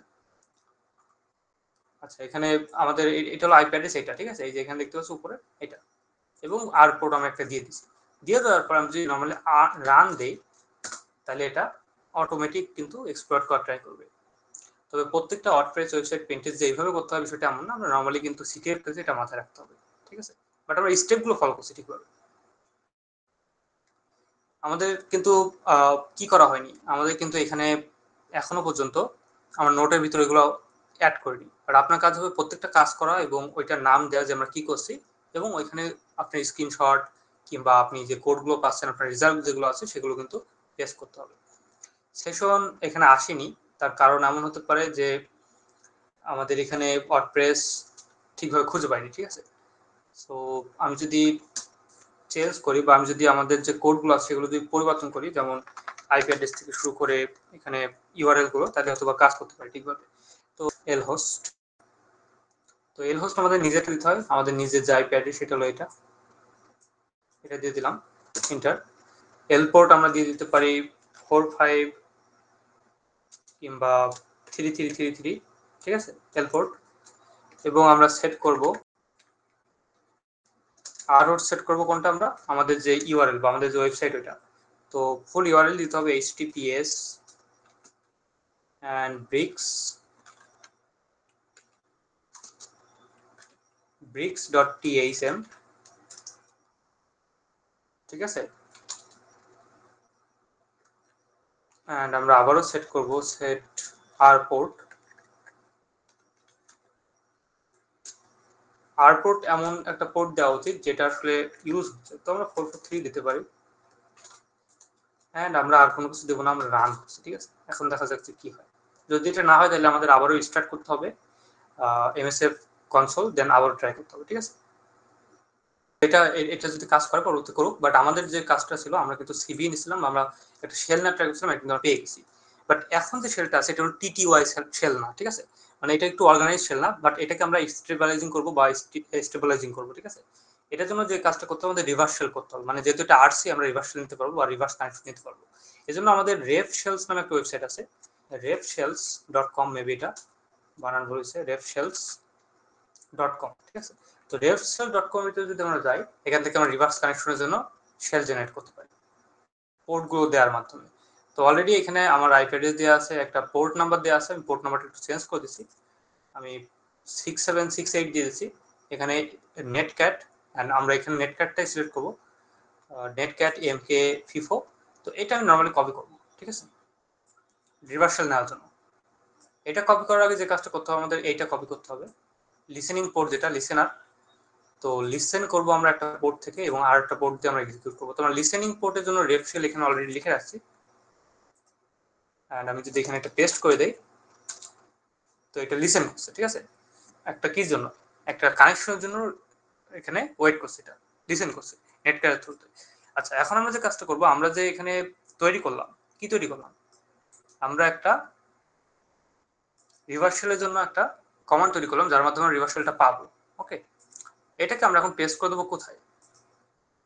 আচ্ছা এখানে আমাদের এটা হলো আইপি অ্যাড্রেস এটা। ঠিক আছে, এই যে এখানে দেখতে পাচ্ছি উপরে এটা, এবং আর পোর্ট আমরা একটা দিয়ে দিচ্ছি। দিয়ে দেওয়ার পর আমি যদি নর্মালি রান দেই তাহলে এটা অটোমেটিক কিন্তু এক্সপ্লয়েট করা ট্রাই করবে। তবে প্রত্যেকটা ওয়ার্ডপ্রেস ওয়েবসাইট পেন্টেজ যে এইভাবে করতে হবে সেটা এমন না, আমরা নর্মালি কিন্তু সিটিএফ পেজে এটা মাথায় রাখতে হবে। ঠিক আছে, বাট আমরা স্টেপগুলো ফলো করছি ঠিকভাবে। আমাদের কিন্তু কি করা হয়নি, আমাদের কিন্তু এখানে এখনো পর্যন্ত আমরা নোটের ভিতরে এগুলো অ্যাড করিনি। আর আপনার কাজ হবে প্রত্যেকটা কাজ করা এবং ওইটার নাম দেওয়া যে আমরা কি করছি, এবং ওইখানে আপনার স্ক্রিনশট কিংবা আপনি যে কোডগুলো পাচ্ছেন আপনার রেজাল্ট যেগুলো আছে সেগুলো কিন্তু পেস্ট করতে হবে। সেশন এখানে আসেনি, তার কারণ এমন হতে পারে যে আমাদের এখানে ওয়ার্ডপ্রেস ঠিকভাবে খুঁজে পাইনি। ঠিক আছে, সো আমি যদি চেঞ্জ করি বা আমি যদি আমাদের যে কোডগুলো আছে সেগুলো যদি পরিবর্তন করি, যেমন আইপি অ্যাড্রেস থেকে শুরু করে এখানে ইউআরএল গুলো, তাহলে হয়তো বা কাজ করতে পারে ঠিকভাবে। তো এল হোস্ট, তো এল হোস্ট আমাদের নিজেটা দিতে হয়, আমাদের নিজের যে আইপি অ্যাড্রেস সেটা হলো এটা, এটা দিয়ে দিলাম এন্টার। এল পোর্ট আমরা দিয়ে দিতে পারি 45 কিংবা 3333। ঠিক আছে, এল পোর্ট, এবং আমরা সেট করব আর হোস্ট সেট করব কোনটা, আমরা আমাদের যে ইউআরএল বা আমাদের যে ওয়েবসাইট ওইটা। তো ফুল ইউআরএল দিতে হবে https and bricks.tsm। ঠিক আছে, এন্ড আমরা আবারও সেট করব সেট আর পোর্ট। আর পোর্ট এমন একটা পোর্ট দেওয়া উচিত যেটা আসলে ইউজ হচ্ছে, তো আমরা 443 দিতে পারি, এন্ড আমরা আর কোনো কিছু দেবো না, আমরা রান করছি। ঠিক আছে, এখন দেখা যাচ্ছে কি হয়। যদি এটা না হয় তাহলে আমাদের আবারও স্টার্ট করতে হবে এমএসএফ কনসোল, দেন আবারও ট্রাই করতে হবে। ঠিক আছে, এটা এটা যদি কাজ করে পরবর্তী করুক, বাট আমাদের যে কাজটা ছিল আমরা কিন্তু সিভি নিছিলাম, আমরা একটা শেল না ট্রাই করছিলাম, এটা আমরা পেয়ে গেছি। বাট এখন যে শেলটা আছে এটা হলো টিটিওয়াই শেল না। ঠিক আছে, মানে এটা একটু অর্গানাইজ শেল না, বাট এটাকে আমরা স্টেবিলাইজিং করব বা স্টেবিলাইজিং করব। ঠিক আছে, এটার জন্য যে কাজটা করতে হবে আমাদের রিভার্স শেল করতে হবে, মানে যেহেতু এটা আরসি আমরা রিভার্স শেল নিতে পারবো বা রিভার্স কানেকশন নিতে পারবো। এজন্য আমাদের রেফ শেলস নামে একটা ওয়েবসাইট আছে, refshells.com, মেবি এটা বানান ভুল হয়েছে, refshells.com। ঠিক আছে, তো refshell.com এতে যদি আমরা যাই, এখান থেকে আমরা রিভার্স কানেকশনের জন্য শেল জেনারেট করতে পারি পোর্টগুলো দেওয়ার মাধ্যমে। তো অলরেডি এখানে আমার আইপি অ্যাড্রেস দেওয়া আছে, একটা পোর্ট নাম্বার দেওয়া আছে, আমি পোর্ট নাম্বারটা একটু চেঞ্জ করে দিচ্ছি, আমি 6768 দিয়ে দিচ্ছি, এখানে নেট ক্যাট, অ্যান্ড আমরা এখানে নেট ক্যাটটাই সিলেক্ট করবো, নেট ক্যাট এমকে ফিফো। তো এটা আমি নর্মালি কপি করবো, ঠিক আছে, রিভার্সাল নেওয়ার জন্য। এটা কপি করার আগে যে কাজটা করতে হবে আমাদের, এইটা কপি করতে হবে, লিসেনিং পোর্ট যেটা লিসেনার। তো লিসেন করবো আমরা একটা পোর্ট থেকে এবং আর একটা পোর্ট দিয়ে আমরা এক্সিকিউট করবো। তোমার লিসেনিং পোর্টের জন্য রেফ শেল এখানে অলরেডি লিখে রাখছি, অ্যান্ড আমি যদি এখানে একটা পেস্ট করে দেই, তো এটা লিসেন করছে, ঠিক আছে, একটা কির জন্য, একটা কানেকশনের জন্য এখানে ওয়েট করছে, এটা লিসেন করছে নেট ক্যাটের থ্রুতে। আচ্ছা, এখন আমরা যে কাজটা করবো, আমরা যে এখানে তৈরি করলাম, কি তৈরি করলাম, আমরা একটা রিভার্সালের জন্য একটা কমান্ড তৈরি করলাম, যার মাধ্যমে রিভার্সালটা পাবো। ওকে, এটাকে আমরা এখন পেস্ট করে দেবো কোথায়,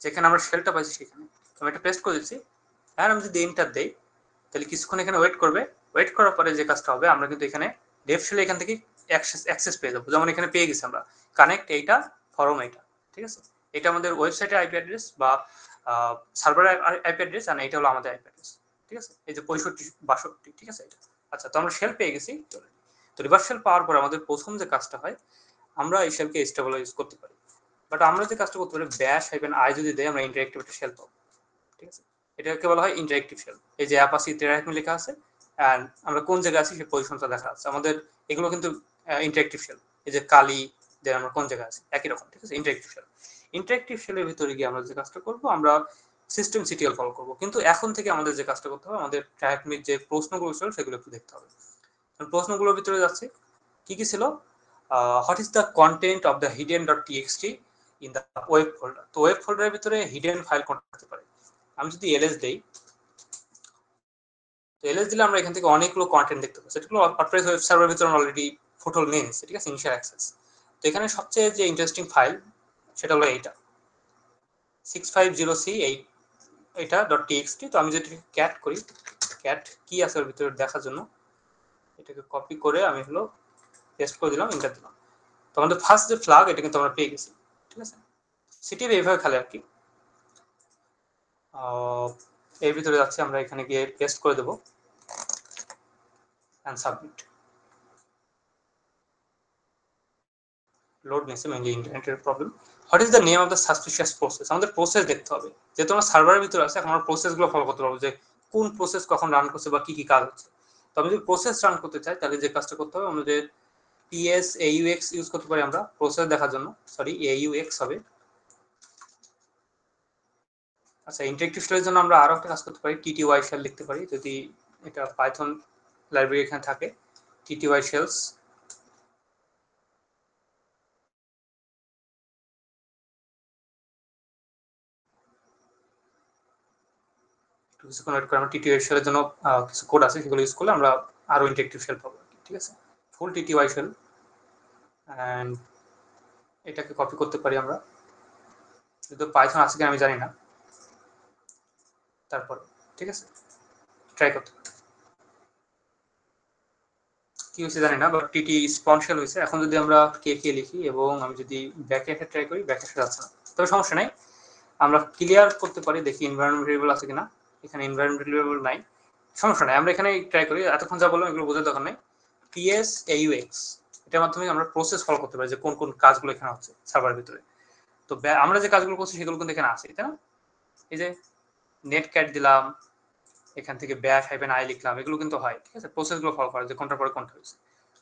যেখানে আমরা শেলটা পাইছি সেখানে। আমি এটা পেস্ট করে দিচ্ছি, আর আমি যদি এন্টার দেই, তাহলে কিছুক্ষণ এখানে ওয়েট করবে। ওয়েট করার পরে যে কাজটা হবে, আমরা কিন্তু এখানে রেফ শেলে এখান থেকে অ্যাক্সেস পেয়ে যাবো। যেমন এখানে পেয়ে গেছি আমরা কানেক্ট এইটা ফরম এইটা, ঠিক আছে, এটা আমাদের ওয়েবসাইটের আইপি অ্যাড্রেস বা সার্ভারের আইপি অ্যাড্রেস, আর এটা হলো আমাদের আইপি অ্যাড্রেস, ঠিক আছে, এই যে 65 62, ঠিক আছে এটা। আচ্ছা, তো আমরা শেল পেয়ে গেছি। তো রিভার্স শেল পাওয়ার পরে আমাদের প্রথম যে কাজটা হয়, আমরা এই শেলকে স্টেবলাইজ করতে পারি। বাট আমরা যে কাজটা করতে পারি, ব্যাশ হাইফেন আই যদি দেয়, আমরা ইন্টারেক্টিভ একটা শেল পাবো, ঠিক আছে, এটাকে বলা হয় ইন্টারেক্টিভ শেল। এই যে অ্যাপাসি টেরাহাইফেন লেখা আছে, অ্যান্ড আমরা কোন জায়গায় আছি সেই পজিশনটা দেখা আছে আমাদের, এগুলো কিন্তু ইন্টারেক্টিভ শেল। এই যে কালি যে আমরা কোন জায়গায় আছি, একই রকম, ঠিক আছে, ইন্টারেক্টিভ শেল। ইন্টারেক্টিভ শেলের ভিতরে গিয়ে আমরা যে কাজটা করবো, আমরা সিস্টেম সিটিএল ফলো করবো। কিন্তু এখন থেকে আমাদের যে কাজটা করতে হবে, আমাদের ট্র্যাকমিট যে প্রশ্নগুলো ছিল সেগুলো একটু দেখতে হবে। প্রশ্নগুলোর ভিতরে যাচ্ছে, কি কি ছিল, what is the content of the hidden dot TXT in the web folder. তো ওয়েব ফোল্ডারের ভিতরে হিডেন ফাইল কোনটা থাকতে পারে। আমি যদি এলএস দেই, তো এলএস দিলে আমরা এখান থেকে অনেকগুলো কন্টেন্ট দেখতে পাচ্ছি, সেগুলো ওয়ার্ডপ্রেস ওয়েব সার্ভারের ভিতরে অলরেডি ফুটহোল নিয়ে নিচ্ছে, ঠিক আছে, ইনিশিয়াল অ্যাক্সেস। তো এখানে সবচেয়ে যে ইন্টারেস্টিং ফাইল, সেটা হলো এইটা 650c, এইটা ডট টিএক্সটি। তো আমি যদি ক্যাট করি, ক্যাট কি আছে ওর ভিতরে দেখার জন্য এটাকে কপি করে আমি হলো পেস্ট করে দিলাম, এন্টার দিলাম। তো আমাদের ফার্স্ট যে ফ্ল্যাগ, এটা কিন্তু আমরা পেয়ে গেছি, ঠিক আছে। সিটিএফ এইভাবে খেলে আর কি। এর ভিতরে যাচ্ছে, আমরা এখানে গিয়ে পেস্ট করে দেবো অ্যান্ড সাবমিট। লোড নিচ্ছে, মেইনলি ইন্টারনেটের problem. What is the name of the suspicious process, আমাদের প্রসেস দেখতে হবে। যেহেতু আমরা সার্ভারের ভিতরে আছে, এখন আমরা প্রসেসগুলো ফলো করতে পারবো, যে কোন প্রসেস কখন রান করছে বা কি কি কাজ হচ্ছে। তো আমি যদি প্রসেস রান করতে চাই, তাহলে যে কাজটা করতে হবে, আমাদের পিএস এইউএক্স ইউজ করতে পারি আমরা প্রসেস দেখার জন্য, সরি এইউএক্স হবে। আচ্ছা, ইন্টারেক্টিভ শেলের জন্য আমরা আরো একটা কাজ করতে পারি, টিটিওয়াই শেল লিখতে পারি, যদি এটা পাইথন লাইব্রেরি এখানে থাকে, টিটিওয়াই শেলস। কিছুক্ষণ ওয়েট করে আমরা টিটিওয়াই শেলের জন্য কিছু কোড আছে, সেগুলো ইউজ করলে আমরা আরো ইন্টারেক্টিভ শেল পাবো, ঠিক আছে, ফুল টিটিওয়াই শেল। অ্যান্ড এটাকে কপি করতে পারি আমরা, কিন্তু পাইথন আছে কিনা আমি জানি না, তারপর ঠিক আছে, ট্রাই করতে পারি। কি হয়েছে জানি না, বাট টিটি স্পন শেল হয়েছে। এখন যদি আমরা কে কে লিখি এবং আমি যদি ব্যাকে একটা ট্রাই করি, ব্যাকে যাচ্ছে না, তবে সমস্যা নাই, আমরা ক্লিয়ার করতে পারি, দেখি এনভায়রনমেন্ট ভেরিয়েবল আছে কিনা। এখানে এনভায়রনমেন্ট ভেরিয়েবল নাই, সমস্যা নাই, আমরা এখানে ট্রাই করি। এতক্ষণ যা বললাম এগুলো বোঝার দরকার নেই। পিএস এইউএক্স, এটার মাধ্যমে আমরা প্রসেস ফলো করতে পারি, যে কোন কোন কাজগুলো এখানে হচ্ছে সার্ভারের ভিতরে। তো আমরা যে কাজগুলো করছি সেগুলো কিন্তু এখানে আছে, তাই না। এই যে নেট ক্যাট দিলাম, এখান থেকে ব্যাশ হাইফেন আই লিখলাম, এগুলো কিন্তু হয়, ঠিক আছে, প্রসেসগুলো ফলো করা, যে কোনটার পরে কোনটা হয়েছে।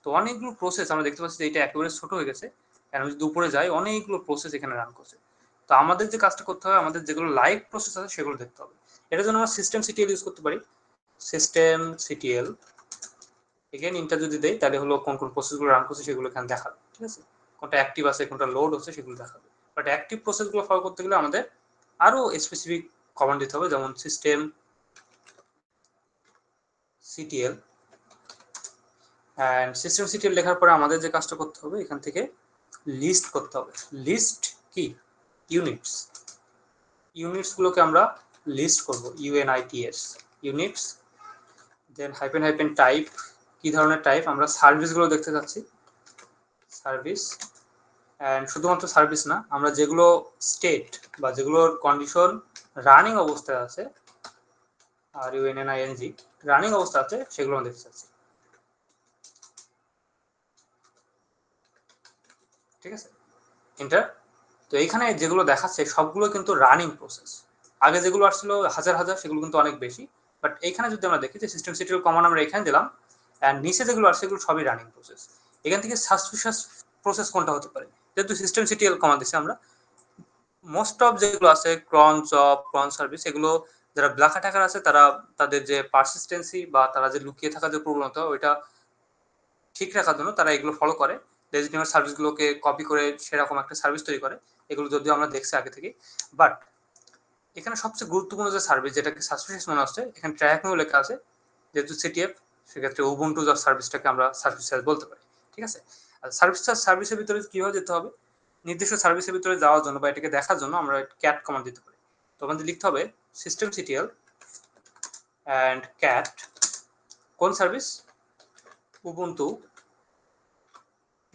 তো অনেকগুলো প্রসেস আমরা দেখতে পাচ্ছি যে এটা একেবারে ছোট হয়ে গেছে, আমি যদি উপরে যাই অনেকগুলো প্রসেস এখানে রান করছে। তো আমাদের যে কাজটা করতে হবে, আমাদের যেগুলো লাইভ প্রসেস আছে সেগুলো দেখতে হবে। এটার জন্য আমরা সিস্টেম সিটিএল ইউজ করতে পারি, সিস্টেম সিটিএল এগেন ইন্টার যদি দেই, তাহলে হলো কোন কোন প্রসেসগুলো রান করছে সেগুলো এখানে দেখাবে, ঠিক আছে, কোনটা অ্যাক্টিভ আছে কোনটা লোড হচ্ছে সেগুলো দেখাবে। বাট অ্যাক্টিভ প্রসেসগুলো ফলো করতে গেলে আমাদের আরো স্পেসিফিক কমান্ড দিতে হবে, যেমন system CTL. And system CTL লেখার পরে আমাদের যে কাজটা করতে হবে, এখান থেকে লিস্ট করতে হবে। লিস্ট কি, ইউনিটস, ইউনিটসগুলোকে আমরা লিস্ট করব, ইউএনআইটিএস, ইউনিটস। দেন হাইফেন হাইফেন টাইপ, কি ধরনের টাইপ, আমরা সার্ভিসগুলো দেখতে চাচ্ছি, সার্ভিস। অ্যান্ড শুধুমাত্র সার্ভিস না, আমরা যেগুলো স্টেট বা যেগুলোর কন্ডিশন রানিং অবস্থায় আছে, আর ইউএনএনআইএনজি, রানিং অবস্থা আছে, সেগুলো আমরা দেখতে চাচ্ছি। ঠিক আছে, এন্টার। তো এইখানে যেগুলো দেখাচ্ছে সবগুলো কিন্তু রানিং প্রসেস। আগে যেগুলো আসছিল হাজার হাজার সেগুলো কিন্তু অনেক বেশি, বাট এইখানে যদি আমরা দেখি যে সিস্টেম সিটিএল কমান আমরা এখানে দিলাম, অ্যান্ড নিচে যেগুলো আসছে সেগুলো সবই রানিং প্রসেস। এখান থেকে সাসপিশিয়াস প্রসেস কোনটা হতে পারে, যেহেতু সিস্টেম সিটিএল কমান দিচ্ছি আমরা, মোস্ট অফ যেগুলো আছে ক্রন জব ক্রন সার্ভিস, এগুলো যারা ব্ল্যাক অ্যাটাকার আছে তারা তাদের যে পারসিস্টেন্সি বা তারা যে লুকিয়ে থাকা যে প্রবণতা ওইটা ঠিক রাখার জন্য তারা এগুলো ফলো করে, লেজিটিমেট সার্ভিসগুলোকে কপি করে সেরকম একটা সার্ভিস তৈরি করে। এগুলো যদিও আমরা দেখছি আগে থেকে, বাট এখানে সবচেয়ে গুরুত্বপূর্ণ যে সার্ভিস যেটাকে সাসপিশিয়াস মনে হচ্ছে, এখানে ট্র্যাকিংও লেখা আছে, যেহেতু সিটিএফ সেক্ষেত্রে উবুন্টু সার্ভিসটাকে আমরা সাসপিশিয়াস বলতে পারি। ঠিক আছে, আর সার্ভিসের ভিতরে কিভাবে যেতে হবে, নির্দিষ্ট সার্ভিসের ভিতরে যাওয়ার জন্য বা এটাকে দেখার জন্য আমরা ক্যাট কমান্ড দিতে পারি। তো আমাদের লিখতে হবে সিস্টেম সিটিএল অ্যান্ড ক্যাট কোন সার্ভিস, উবুন্টু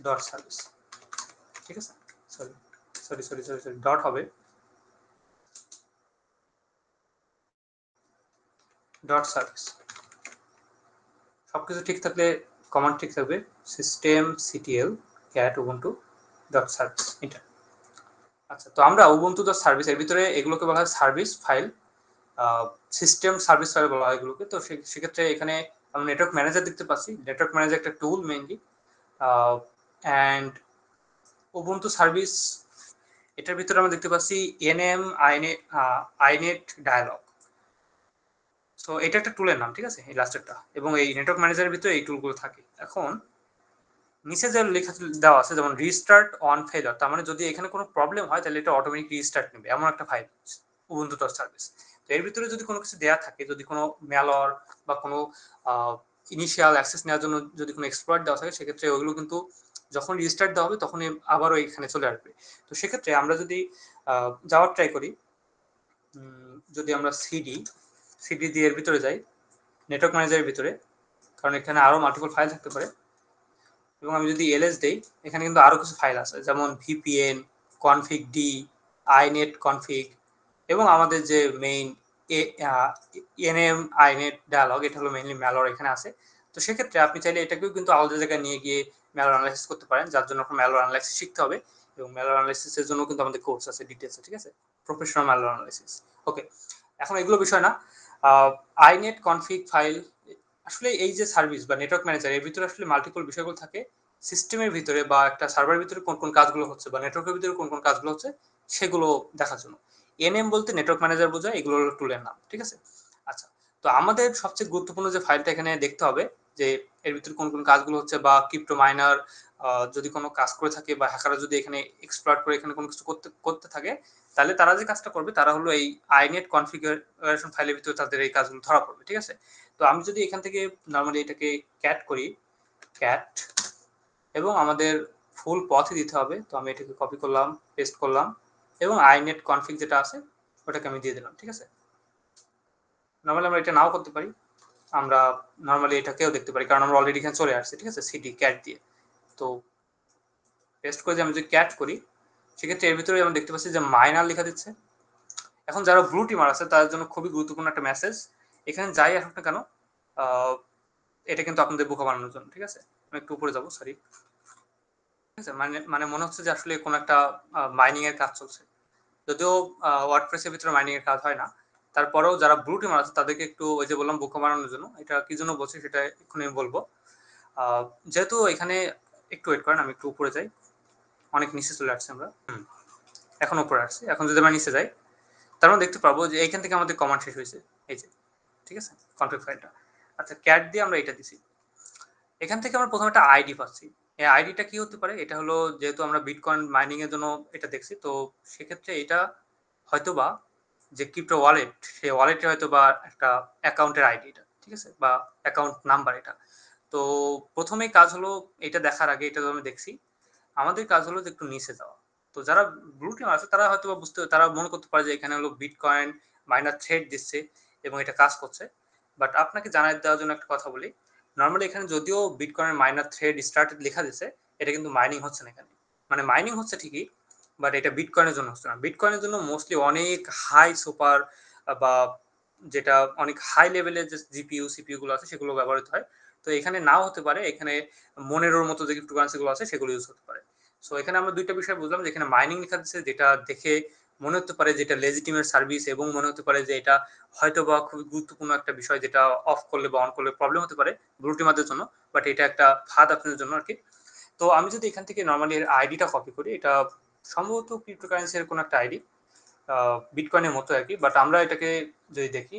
ডট সার্ভিস। ঠিক আছে, sorry sorry sorry sorry sorry dot হবে, ডট সার্ভিস। সবকিছু ঠিক থাকলে কমান্ড ঠিক থাকবে, system CTL cat Ubuntu dot service, এটা। আচ্ছা, তো আমরা উবুন্টু ডট সার্ভিস এর ভিতরে এগুলোকে বলা হয় service file, system service file বলা হয় এগুলোকে। তো সেক্ষেত্রে এখানে আমরা নেটওয়ার্ক ম্যানেজার দেখতে পাচ্ছি, নেটওয়ার্ক ম্যানেজার একটা টুল মেইনলি, অ্যান্ড উবুন্টু সার্ভিস এটার ভিতরে আমরা দেখতে পাচ্ছি এনএম আইনেট ডায়ালগ। সো এটা একটা টুলের নাম, ঠিক আছে, এই লাস্টেরটা, এবং এই নেটওয়ার্ক ম্যানেজারের ভিতরে এই টুলগুলো থাকে। এখন নিচে যে লেখা দেওয়া আছে যেমন রিস্টার্ট অন ফেলার, তার মানে যদি এখানে কোনো প্রবলেম হয় তাহলে এটা অটোমেটিক রিস্টার্ট নেবে, এমন একটা ফাইল উবুন্টু ডট সার্ভিস। তো এর ভিতরে যদি কোনো কিছু দেওয়া থাকে, যদি কোনো ম্যালওয়্যার বা কোনো ইনিশিয়াল অ্যাক্সেস নেওয়ার জন্য যদি কোনো এক্সপ্লয়েট দেওয়া থাকে, সেক্ষেত্রে ওইগুলো কিন্তু যখন রিস্টার্ট দেওয়া হবে তখনই আবারও এখানে চলে আসবে। তো সেক্ষেত্রে আমরা যদি যাওয়ার ট্রাই করি, যদি আমরা সিডি দিয়ে এর ভিতরে যাই নেটওয়ার্ক ম্যানেজারের ভিতরে, কারণ এখানে আরো মাল্টিপল ফাইল থাকতে পারে, এবং আমি যদি এলএস দেই এখানে কিন্তু আরো কিছু ফাইল আছে, যেমন ভিপিএন কনফিগ ডি আইনেট কনফিগ, এবং আমাদের যে মেইন এনএম আইনেট ডায়ালগ, এটা হলো মেইনলি ম্যালওয়্যার এখানে আছে। তো সেক্ষেত্রে আপনি চাইলে এটাকেও কিন্তু আলাদা জায়গায় নিয়ে গিয়ে ম্যালওয়্যার অ্যানালাইসিস করতে পারেন, যার জন্য আপনার ম্যালওয়্যার অ্যানালাইসিস শিখতে হবে, এবং ম্যালওয়্যার অ্যানালাইসিসের জন্য কিন্তু আমাদের কোর্স আছে ডিটেইলসে, ঠিক আছে, প্রফেশনাল ম্যালওয়্যার অ্যানালাইসিস। ওকে, এখন এগুলো বিষয় না, আইনেট কনফিগ ফাইল, আসলে এই যে সার্ভিস বা নেটওয়ার্ক ম্যানেজার এর ভিতরে আসলে মাল্টিপল বিষয়গুলো থাকে, সিস্টেমের ভিতরে বা একটা সার্ভারের ভিতরে কোন কোন কাজগুলো হচ্ছে বা নেটওয়ার্কের ভিতরে কোন কোন কাজগুলো হচ্ছে সেগুলো দেখার জন্য। এনএম বলতে নেটওয়ার্ক ম্যানেজার বোঝায়, এগুলো হলো টুলের নাম, ঠিক আছে। আচ্ছা, তো আমাদের সবচেয়ে গুরুত্বপূর্ণ যে ফাইলটা এখানে দেখতে হবে যে এর ভিতরে কোন কোন কাজগুলো হচ্ছে, বা ক্রিপ্টো মাইনার যদি কোনো কাজ করে থাকে বা হ্যাকাররা যদি এখানে এক্সপ্লয়েট করে এখানে কোনো কিছু করতে থাকে, তাহলে তারা যে কাজটা করবে তারা হলো এই আইনেট কনফিগারেশন ফাইলের ভিতরে তাদের এই কাজগুলো ধরা পড়বে, ঠিক আছে। তো আমি যদি এখান থেকে নর্মালি এটাকে ক্যাট করি, ক্যাট, এবং আমাদের ফুল পথে দিতে হবে, তো আমি এটাকে কপি করলাম, পেস্ট করলাম, এবং আইনেট কনফিগ যেটা আছে ওটাকে আমি দিয়ে দিলাম, ঠিক আছে। নর্মালি আমরা এটা নাও করতে পারি, আমরা নর্মালি এটাকেও দেখতে পারি, কারণ আমরা অলরেডি এখানে চলে আসছি, ঠিক আছে, সিডি ক্যাট দিয়ে। তো পেস্ট করে আমি যদি ক্যাট করি, সেক্ষেত্রে এর ভিতরে আমরা দেখতে পাচ্ছি যে মাইনার লেখা দিচ্ছে। এখন যারা ব্লু টিমার আছে তাদের জন্য খুবই গুরুত্বপূর্ণ একটা মেসেজ, এখানে যাই আসুক না কেন এটা কিন্তু আপনাদের বোকা বানানোর জন্য, ঠিক আছে। আমি একটু উপরে যাবো, সরি, ঠিক আছে, মানে মানে মনে হচ্ছে যে আসলে কোনো একটা মাইনিং এর কাজ চলছে, যদিও ওয়ার্ডপ্রেসের ভিতরে মাইনিং এর কাজ হয় না। তারপরেও যারা ব্লু টিমার আছে তাদেরকে একটু ওই যে বললাম বোকা বানানোর জন্য, এটা কি জন্য বলছি সেটা এক্ষুনি আমি বলবো। যেহেতু এখানে একটু ওয়েট করেন, আমি একটু উপরে যাই, অনেক নিচে চলে আসছি আমরা, এখন উপরে আসছি। এখন যদি আমরা নিচে যাই তার মানে দেখতে পাবো যে এইখান থেকে আমাদের কমান্ড শেষ হয়েছে, এই যে, ঠিক আছে, কনফিগ ফাইলটা। আচ্ছা, ক্যাট দিয়ে আমরা এটা দিছি, এখান থেকে আমরা প্রথমে একটা আইডি পাচ্ছি। এই আইডিটা কি হতে পারে, এটা হলো যেহেতু আমরা বিটকয়েন মাইনিং এর জন্য এটা দেখছি, তো সেক্ষেত্রে এটা হয়তোবা যে ক্রিপ্টো ওয়ালেট, সেই ওয়ালেটে হয়তোবা একটা অ্যাকাউন্টের আইডি এটা, ঠিক আছে, বা অ্যাকাউন্ট নাম্বার এটা। তো প্রথমেই কাজ হলো এটা দেখার আগে, এটা তো আমি দেখছি, আমাদের কাজ হলো যে একটু নিচে যাওয়া। তো যারা ব্লু টিম আছে তারা হয়তো তারা মনে করতে পারে যে এখানে হলো বিটকয়েন মাইনার থ্রেড দিচ্ছে এবং এটা কাজ করছে, বাট আপনাকে জানাই দেওয়ার জন্য একটা কথা বলি, নর্মালি এখানে যদিও বিটকয়েনের মাইনার থ্রেড স্টার্টেড লেখা দিচ্ছে, এটা কিন্তু মাইনিং হচ্ছে না এখানে, মানে মাইনিং হচ্ছে ঠিকই, বাট এটা বিটকয়েনের জন্য হচ্ছে না। বিটকয়েনের জন্য মোস্টলি অনেক হাই সুপার বা যেটা অনেক হাই লেভেলের যে জিপিইউ সিপিইউ গুলো আছে সেগুলো ব্যবহৃত হয়। তো এখানে নাও হতে পারে, এখানে মনেরোর মতো যে ক্রিপ্টোকারেন্সি গুলো আছে সেগুলো ইউজ হতে পারে। সো এখানে আমরা দুইটা বিষয় বুঝলাম, যেখানে মাইনিং লেখা দিচ্ছে, যেটা দেখে মনে হতে পারে যে এটা লেজিটিমেট সার্ভিস, এবং মনে হতে পারে যে এটা হয়তো বা খুবই গুরুত্বপূর্ণ একটা বিষয়, যেটা অফ করলে বা অন করলে প্রবলেম হতে পারে ব্লু টিমারদের জন্য, বাট এটা একটা ফাঁদ আপনাদের জন্য আর কি। তো আমি যদি এখান থেকে নর্মালি এর আইডিটা কপি করি, এটা সম্ভবত ক্রিপ্টোকারেন্সির কোনো একটা আইডি, বিটকয়েনের মতো আর কি, বাট আমরা এটাকে যদি দেখি,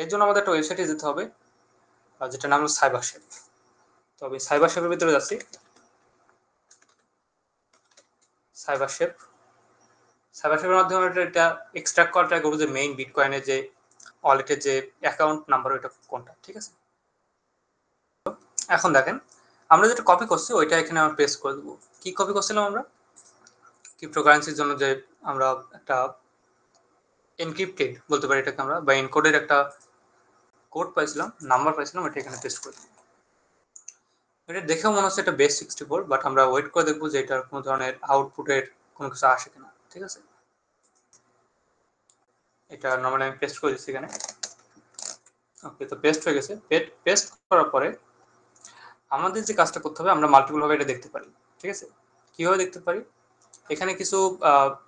এর জন্য আমাদের একটা ওয়েবসাইটে যেতে হবে, যেটা নাম হলো সাইবারশেপ। তো আমি সাইবারশেপের ভিতরে যাচ্ছি। সাইবারশেপ সাইবারশেপের মাধ্যমে এটা এক্সট্রাক্ট করা ট্রাই করবো যে মেইন বিটকয়েনের যে ওয়ালেটের যে অ্যাকাউন্ট নাম্বার, ওইটা কোনটা, ঠিক আছে। এখন দেখেন আমরা যেটা কপি করছি ওইটা এখানে আমরা পেস্ট করে দেবো। কি কপি করছিলাম আমরা? ক্রিপ্টোকারেন্সির জন্য যে আমরা একটা এনক্রিপ্টেড বলতে পারি এটাকে আমরা, বা এনকোডের একটা কোড পাইছিলাম, নাম্বার পাইছিলাম, এটা এখানে পেস্ট করে দেবো। এটা দেখেও মনে হচ্ছে এটা বেস 64, বাট আমরা ওয়েট করে দেখবো যে এটার কোনো ধরনের আউটপুটের কোনো কিছু আসে কিনা, ঠিক আছে। এটা নর্মালি আমি পেস্ট করে দিচ্ছি এখানে। ওকে, তো পেস্ট হয়ে গেছে। পেস্ট করার পরে আমাদের যে কাজটা করতে হবে, আমরা মাল্টিপল ভাবে এটা দেখতে পারি, ঠিক আছে। কিভাবে দেখতে পারি? এখানে কিছু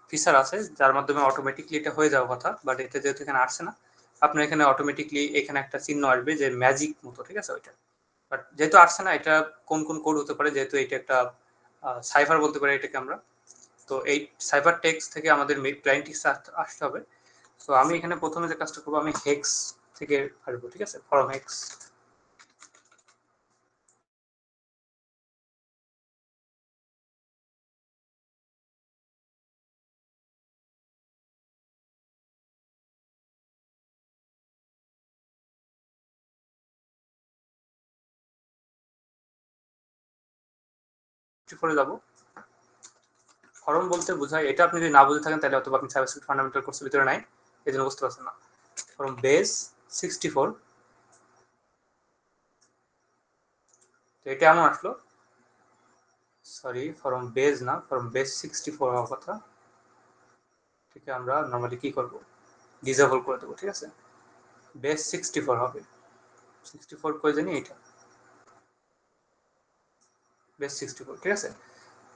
ফিচার আছে যার মাধ্যমে অটোমেটিকলি এটা হয়ে যাওয়ার কথা, বাট এটা যেহেতু এখানে আসছে না, আপনার এখানে অটোমেটিকলি এখানে একটা চিহ্ন আসবে যে ম্যাজিক মতো, ঠিক আছে, ওইটা। বাট যেহেতু আসছে না, এটা কোন কোন কোড হতে পারে, যেহেতু এটা একটা সাইফার বলতে পারি এটাকে আমরা। তো এই সাইফার টেক্সট থেকে আমাদের প্লেইন টেক্সট আসতে হবে। তো আমি এখানে প্রথমে যে কাজটা করবো, আমি হেক্স থেকে আসবো, ঠিক আছে, ফরম হেক্স। করে যাবো। ফরম বলতে বোঝায়, এটা আপনি যদি না বুঝে থাকেন তাহলে অথবা আপনি সাইবার সিকিউরিটি ফান্ডামেন্টাল কোর্সের ভিতরে নাই, এই জন্য বুঝতে পারছেন না। ফরম বেস 64, তো এটা এমন আসলো। সরি, ফরম বেস না, ফরম বেস 64 হওয়ার কথা। ঠিক আছে, আমরা নর্মালি কি করব, ডিসেবল করে দেবো, ঠিক আছে। বেস 64 হবে, 64 করে জানি এটা বেস 64, ঠিক আছে।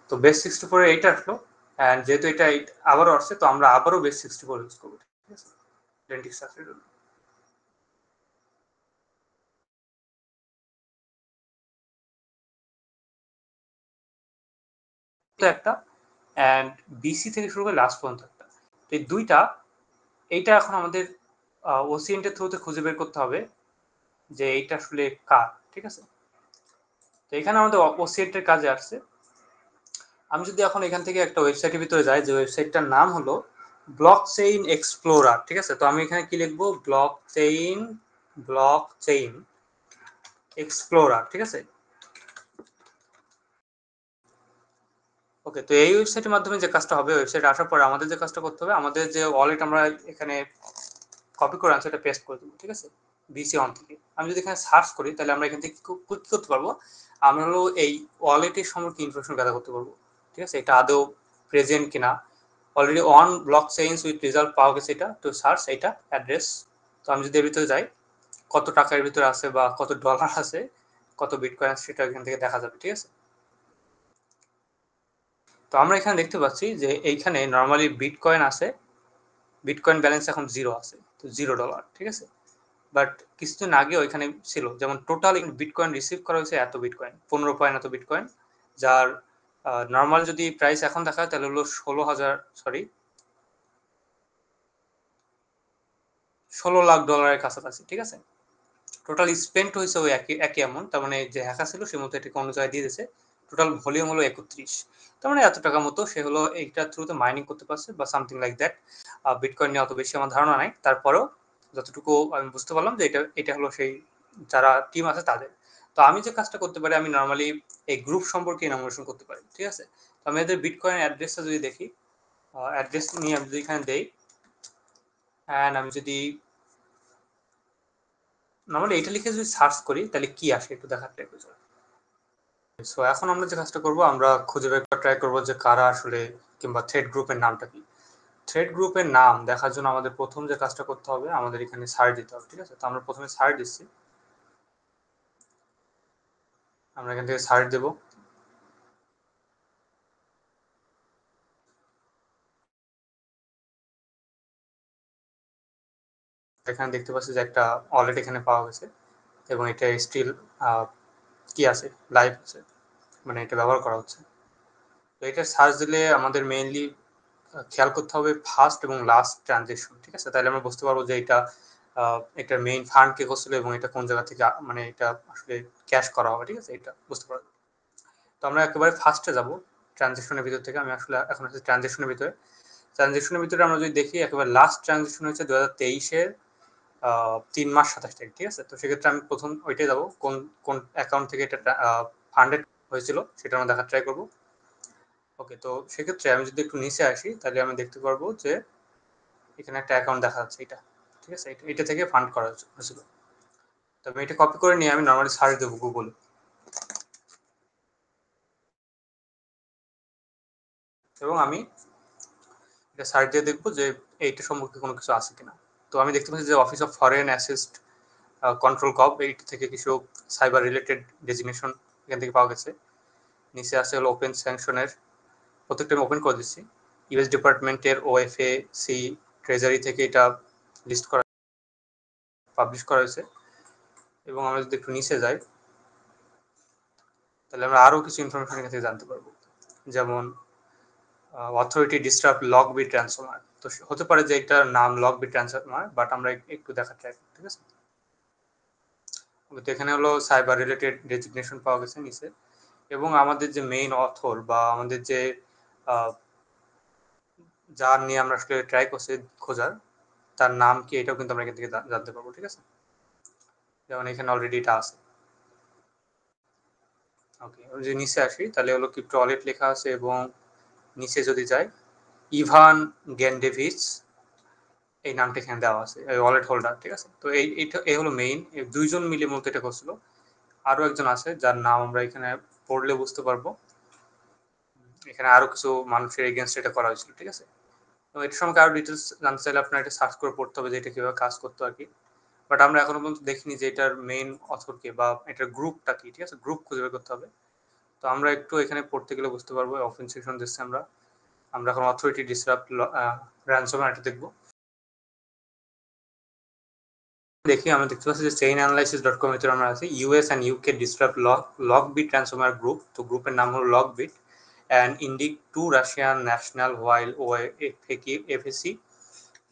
তো বেস 64 এ এইটা আসলো, এন্ড যেহেতু এটা আবারও আসছে, তো আমরা আবারও বেস 64 ইউজ করবো, ঠিক আছে, আইডেন্টিটি সার্চের জন্য। তো একটা, এন্ড বিসি থেকে শুরু করে লাস্ট পর্যন্ত একটা, তো এই দুইটা, এইটা এখন আমাদের ওসিএন্টের থ্রুতে খুঁজে বের করতে হবে যে এইটা আসলে কার, ঠিক আছে। তো এখানে আমাদের ওসিএন্টের কাজে আসছে। আমি যদি এখন এখান থেকে একটা ওয়েবসাইটের ভিতরে যাই, যে ওয়েবসাইটটার নাম হলো ব্লকচেইন এক্সপ্লোরার, ঠিক আছে। তো আমি এখানে কি লিখবো, ব্লকচেইন এক্সপ্লোরার, ঠিক আছে। ওকে, তো এই ওয়েবসাইটের মাধ্যমে যে কাজটা হবে, ওয়েবসাইট আসার পরে আমাদের যে কাজটা করতে হবে, আমাদের যে ওয়ালেট আমরা এখানে কপি করে আনছি, এটা পেস্ট করে দেবো, ঠিক আছে, বিসি অন থেকে। আমি যদি এখানে সার্চ করি, তাহলে আমরা এখান থেকে কি করতে পারবো, আমরা হলো এই ওয়ালেটের সম্পর্কে ইনফরমেশন গ্যাদার করতে পারবো, ঠিক আছে। এটা আদৌ প্রেজেন্ট কিনা, already on block chains with result পাওয়া গেছে, এটা তো সার্চ এটা অ্যাড্রেস। তো আমি যদি এর ভিতরে যাই, কত টাকার ভিতরে আছে বা কত ডলার আছে, কত বিটকয়েন, সেটা এখান থেকে দেখা যাবে, ঠিক আছে। তো আমরা এখানে দেখতে পাচ্ছি যে এইখানে নর্মালি বিটকয়েন আছে, বিটকয়েন ব্যালেন্স এখন 0 আছে, তো $0, ঠিক আছে। বাট কিছুদিন আগে ওইখানে ছিল, যেমন টোটাল বিটকয়েন রিসিভ করা হয়েছে এত বিটকয়েন, 15 পয়েন্ট এত বিটকয়েন, যার নর্মাল যদি প্রাইস এখন দেখা হয় তাহলে হলো 16,000, সরি, $16 লাখ কাছাকাছি, ঠিক আছে। টোটাল স্পেন্ট হয়েছে ওই একই একই অ্যামাউন্ট, তার মানে যে হ্যাকা ছিল সে মতো এটাকে অন্য জায়গায় দিয়ে দিয়েছে। টোটাল ভলিউম হলো 31, তার মানে এত টাকা মতো সে হলো এইটার থ্রুতে মাইনিং করতে পারছে বা সামথিং লাইক দ্যাট। বিটকয়েন নিয়ে অত বেশি আমার ধারণা নাই, তারপরেও যতটুকু আমি বুঝতে পারলাম যে এটা এটা হলো সেই যারা টিম আছে তাদের। তো আমি যে কাজটা করতে পারি, আমি নর্মালি এই গ্রুপ সম্পর্কে ইনফরমেশন করতে পারি, ঠিক আছে। তো আমি এদের বিটকয়েন অ্যাড্রেসটা যদি দেখি, অ্যাড্রেস নিয়ে আমি যদি এখানে দেই, অ্যান্ড আমি যদি নর্মালি এটা লিখে যদি সার্চ করি, তাহলে কি আসে একটু দেখার ট্রাই করি। সো এখন আমরা যে কাজটা করব, আমরা খুঁজে বের করার ট্রাই করব যে কারা আসলে, কিংবা থ্রেড গ্রুপের নামটা কি। থ্রেড গ্রুপের নাম দেখার জন্য আমাদের প্রথম যে কাজটা করতে হবে, আমাদের এখানে সার্চ দিতে হবে, ঠিক আছে। তো আমরা প্রথমে সার্চ দিচ্ছি, আমরা এখান থেকে সার্চ দেব। এখানে দেখতে পাচ্ছি যে একটা অলরেডি এখানে পাওয়া গেছে এবং এটা স্টিল কি আছে, লাইভ আছে, মানে এটা ব্যবহার করা হচ্ছে। তো এটা সার্চ দিলে আমাদের মেইনলি খেয়াল করতে হবে ফার্স্ট এবং লাস্ট ট্রানজেকশন, ঠিক আছে? তাহলে আমরা বুঝতে পারবো যে এটা একটা মেইন ফান্ড কে করছিল এবং এটা কোন জায়গা থেকে মানে এটা আসলে ক্যাশ করা হবে, ঠিক আছে? এটা বুঝতে পারবো। তো আমরা একেবারে ফার্স্টে যাব ট্রানজেকশনের ভিতর থেকে। আমি আসলে এখন আছি ট্রানজেকশনের ভিতরে। ট্রানজেকশনের ভিতরে আমরা যদি দেখি একেবারে লাস্ট ট্রানজেকশন হচ্ছে 2023-এর 3 মাস 27 তারিখ, ঠিক আছে? তো সেক্ষেত্রে আমি প্রথম ওইটাই যাব, কোন কোন অ্যাকাউন্ট থেকে এটা ফান্ডেড হয়েছিল সেটা আমরা দেখার ট্রাই করব। ওকে, তো সেক্ষেত্রে আমি যদি একটু নিচে আসি তাহলে আমি দেখতে পারবো যে এখানে একটা অ্যাকাউন্ট দেখা যাচ্ছে, এটা, ঠিক আছে? এটা থেকে ফান্ড করা হয়েছিল। তো আমি এটা কপি করে নিয়ে আমি নর্মালি সার্চ দেবো গুগলে এবং আমি এটা সার্চ দিয়ে দেখবো যে এইটা সম্পর্কে কোনো কিছু আছে কিনা। তো আমি দেখতে পাচ্ছি যে office of foreign assist control কপ এইটা থেকে কিছু সাইবার রিলেটেড ডেজিগনেশন এখান থেকে পাওয়া গেছে। নিচে আছে হলো ওপেন স্যাংশনের, প্রত্যেকটা আমি ওপেন করে দিচ্ছি। ইউএস ডিপার্টমেন্টের ওএফএ সি ট্রেজারি থেকে এটা লিস্ট করা, পাবলিশ করা হয়েছে। এবং আমরা যদি একটু নিচে যাই তাহলে আমরা আরও কিছু ইনফরমেশন এখান থেকে জানতে পারবো, যেমন authority disturb log B transformer. তো হতে পারে যে এটার নাম লগ বি ট্রান্সফর্মার, বাট আমরা একটু দেখার ট্রাই করি, ঠিক আছে? তো এখানে হলো সাইবার রিলেটেড ডেজিগনেশন পাওয়া গেছে নিচে, এবং আমাদের যে মেইন অথর বা আমাদের যে যার নিয়ে আমরা আসলে ট্রাই করছি খোঁজার, তার নাম কি এটাও কিন্তু আমরা এখান থেকে জানতে পারবো, ঠিক আছে? যেমন এখানে অলরেডি এটা আছে। ওকে, যদি নিচে আসি তাহলে হলো ক্রিপ্টো ওয়ালেট লেখা আছে এবং নিচে যদি যাই ইভান গেন্ডেভিচ এই নামটা এখানে দেওয়া আছে, ওয়ালেট হোল্ডার, ঠিক আছে? তো এইটা এই হলো মেইন, দুইজন মিলে মূলত এটা করছিল। আরো একজন আছে যার নাম আমরা এখানে পড়লে বুঝতে পারবো, এখানে আরো কিছু মানুষের এগেনস্ট এটা করা হয়েছিল, ঠিক আছে? তো এটার সম্পর্কে আরো ডিটেলস জানতে চাইলে আপনার এটা সার্চ করে পড়তে হবে যে এটা কিভাবে কাজ করতো আর কি। বাট আমরা এখনো পর্যন্ত দেখিনি যে এটার মেইন অথরকে বা এটার গ্রুপটা কি, ঠিক আছে? গ্রুপ খুঁজে বের করতে হবে। তো আমরা একটু এখানে পড়তে গেলে বুঝতে পারবো, অফেন্স সেকশন দিচ্ছি আমরা। আমরা এখন অথরিটি ডিসরাপ্ট র্যানসমওয়্যার এটা দেখবো। দেখি আমরা দেখতে পাচ্ছি যে chainanalysis.com এর ভিতরে আমরা আছি US and UK disrupt LockBit transformer group. তো গ্রুপের নাম হলো LockBit and indict two Russian national while OFAC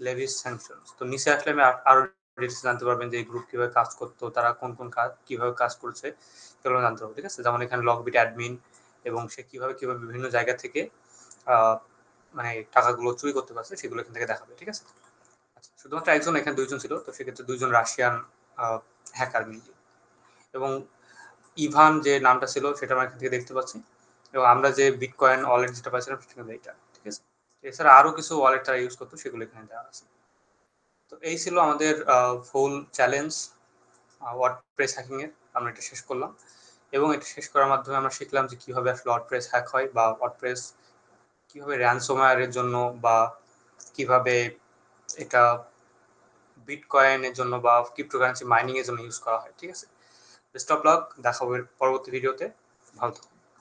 levies sanctions. তো নিচে আসলে আমি আরো ডিটেলস জানতে পারবেন যে এই গ্রুপ কিভাবে কাজ করতো, তারা কোন কোন কাজ কিভাবে কাজ করছে সেগুলো জানতে পারবো, ঠিক আছে? যেমন এখানে লকবিট অ্যাডমিন এবং সে কিভাবে কিভাবে বিভিন্ন জায়গা থেকে মানে টাকাগুলো চুরি করতে পারছে সেগুলো এখান থেকে দেখাবে, ঠিক আছে? আচ্ছা, শুধুমাত্র একজন, এখানে দুইজন ছিল, তো সেক্ষেত্রে দুইজন রাশিয়ান হ্যাকার মিলে। এবং ইভান যে নামটা ছিল সেটা আমরা এখান থেকে দেখতে পাচ্ছি, এবং আমরা যে বিটকয়েন ওয়ালেট যেটা পাচ্ছিলাম সেটা এইটা, ঠিক আছে? এছাড়া আরো কিছু ওয়ালেট তারা ইউজ করতো সেগুলো এখানে দেওয়া আছে। তো এই ছিল আমাদের ফুল চ্যালেঞ্জ ওয়ার্ডপ্রেস হ্যাকিং এর। আমরা এটা শেষ করলাম এবং এটা শেষ করার মাধ্যমে আমরা শিখলাম যে কিভাবে আসলে ওয়ার্ডপ্রেস হ্যাক হয় বা ওয়ার্ডপ্রেস কিভাবে র্যানসমওয়্যারের জন্য বা কিভাবে এটা বিটকয়েনের জন্য বা ক্রিপ্টোকারেন্সি মাইনিং এর জন্য ইউজ করা হয়, ঠিক আছে? বেস্ট অফ লাক, দেখা হবে পরবর্তী ভিডিওতে। ভালো থাকুন।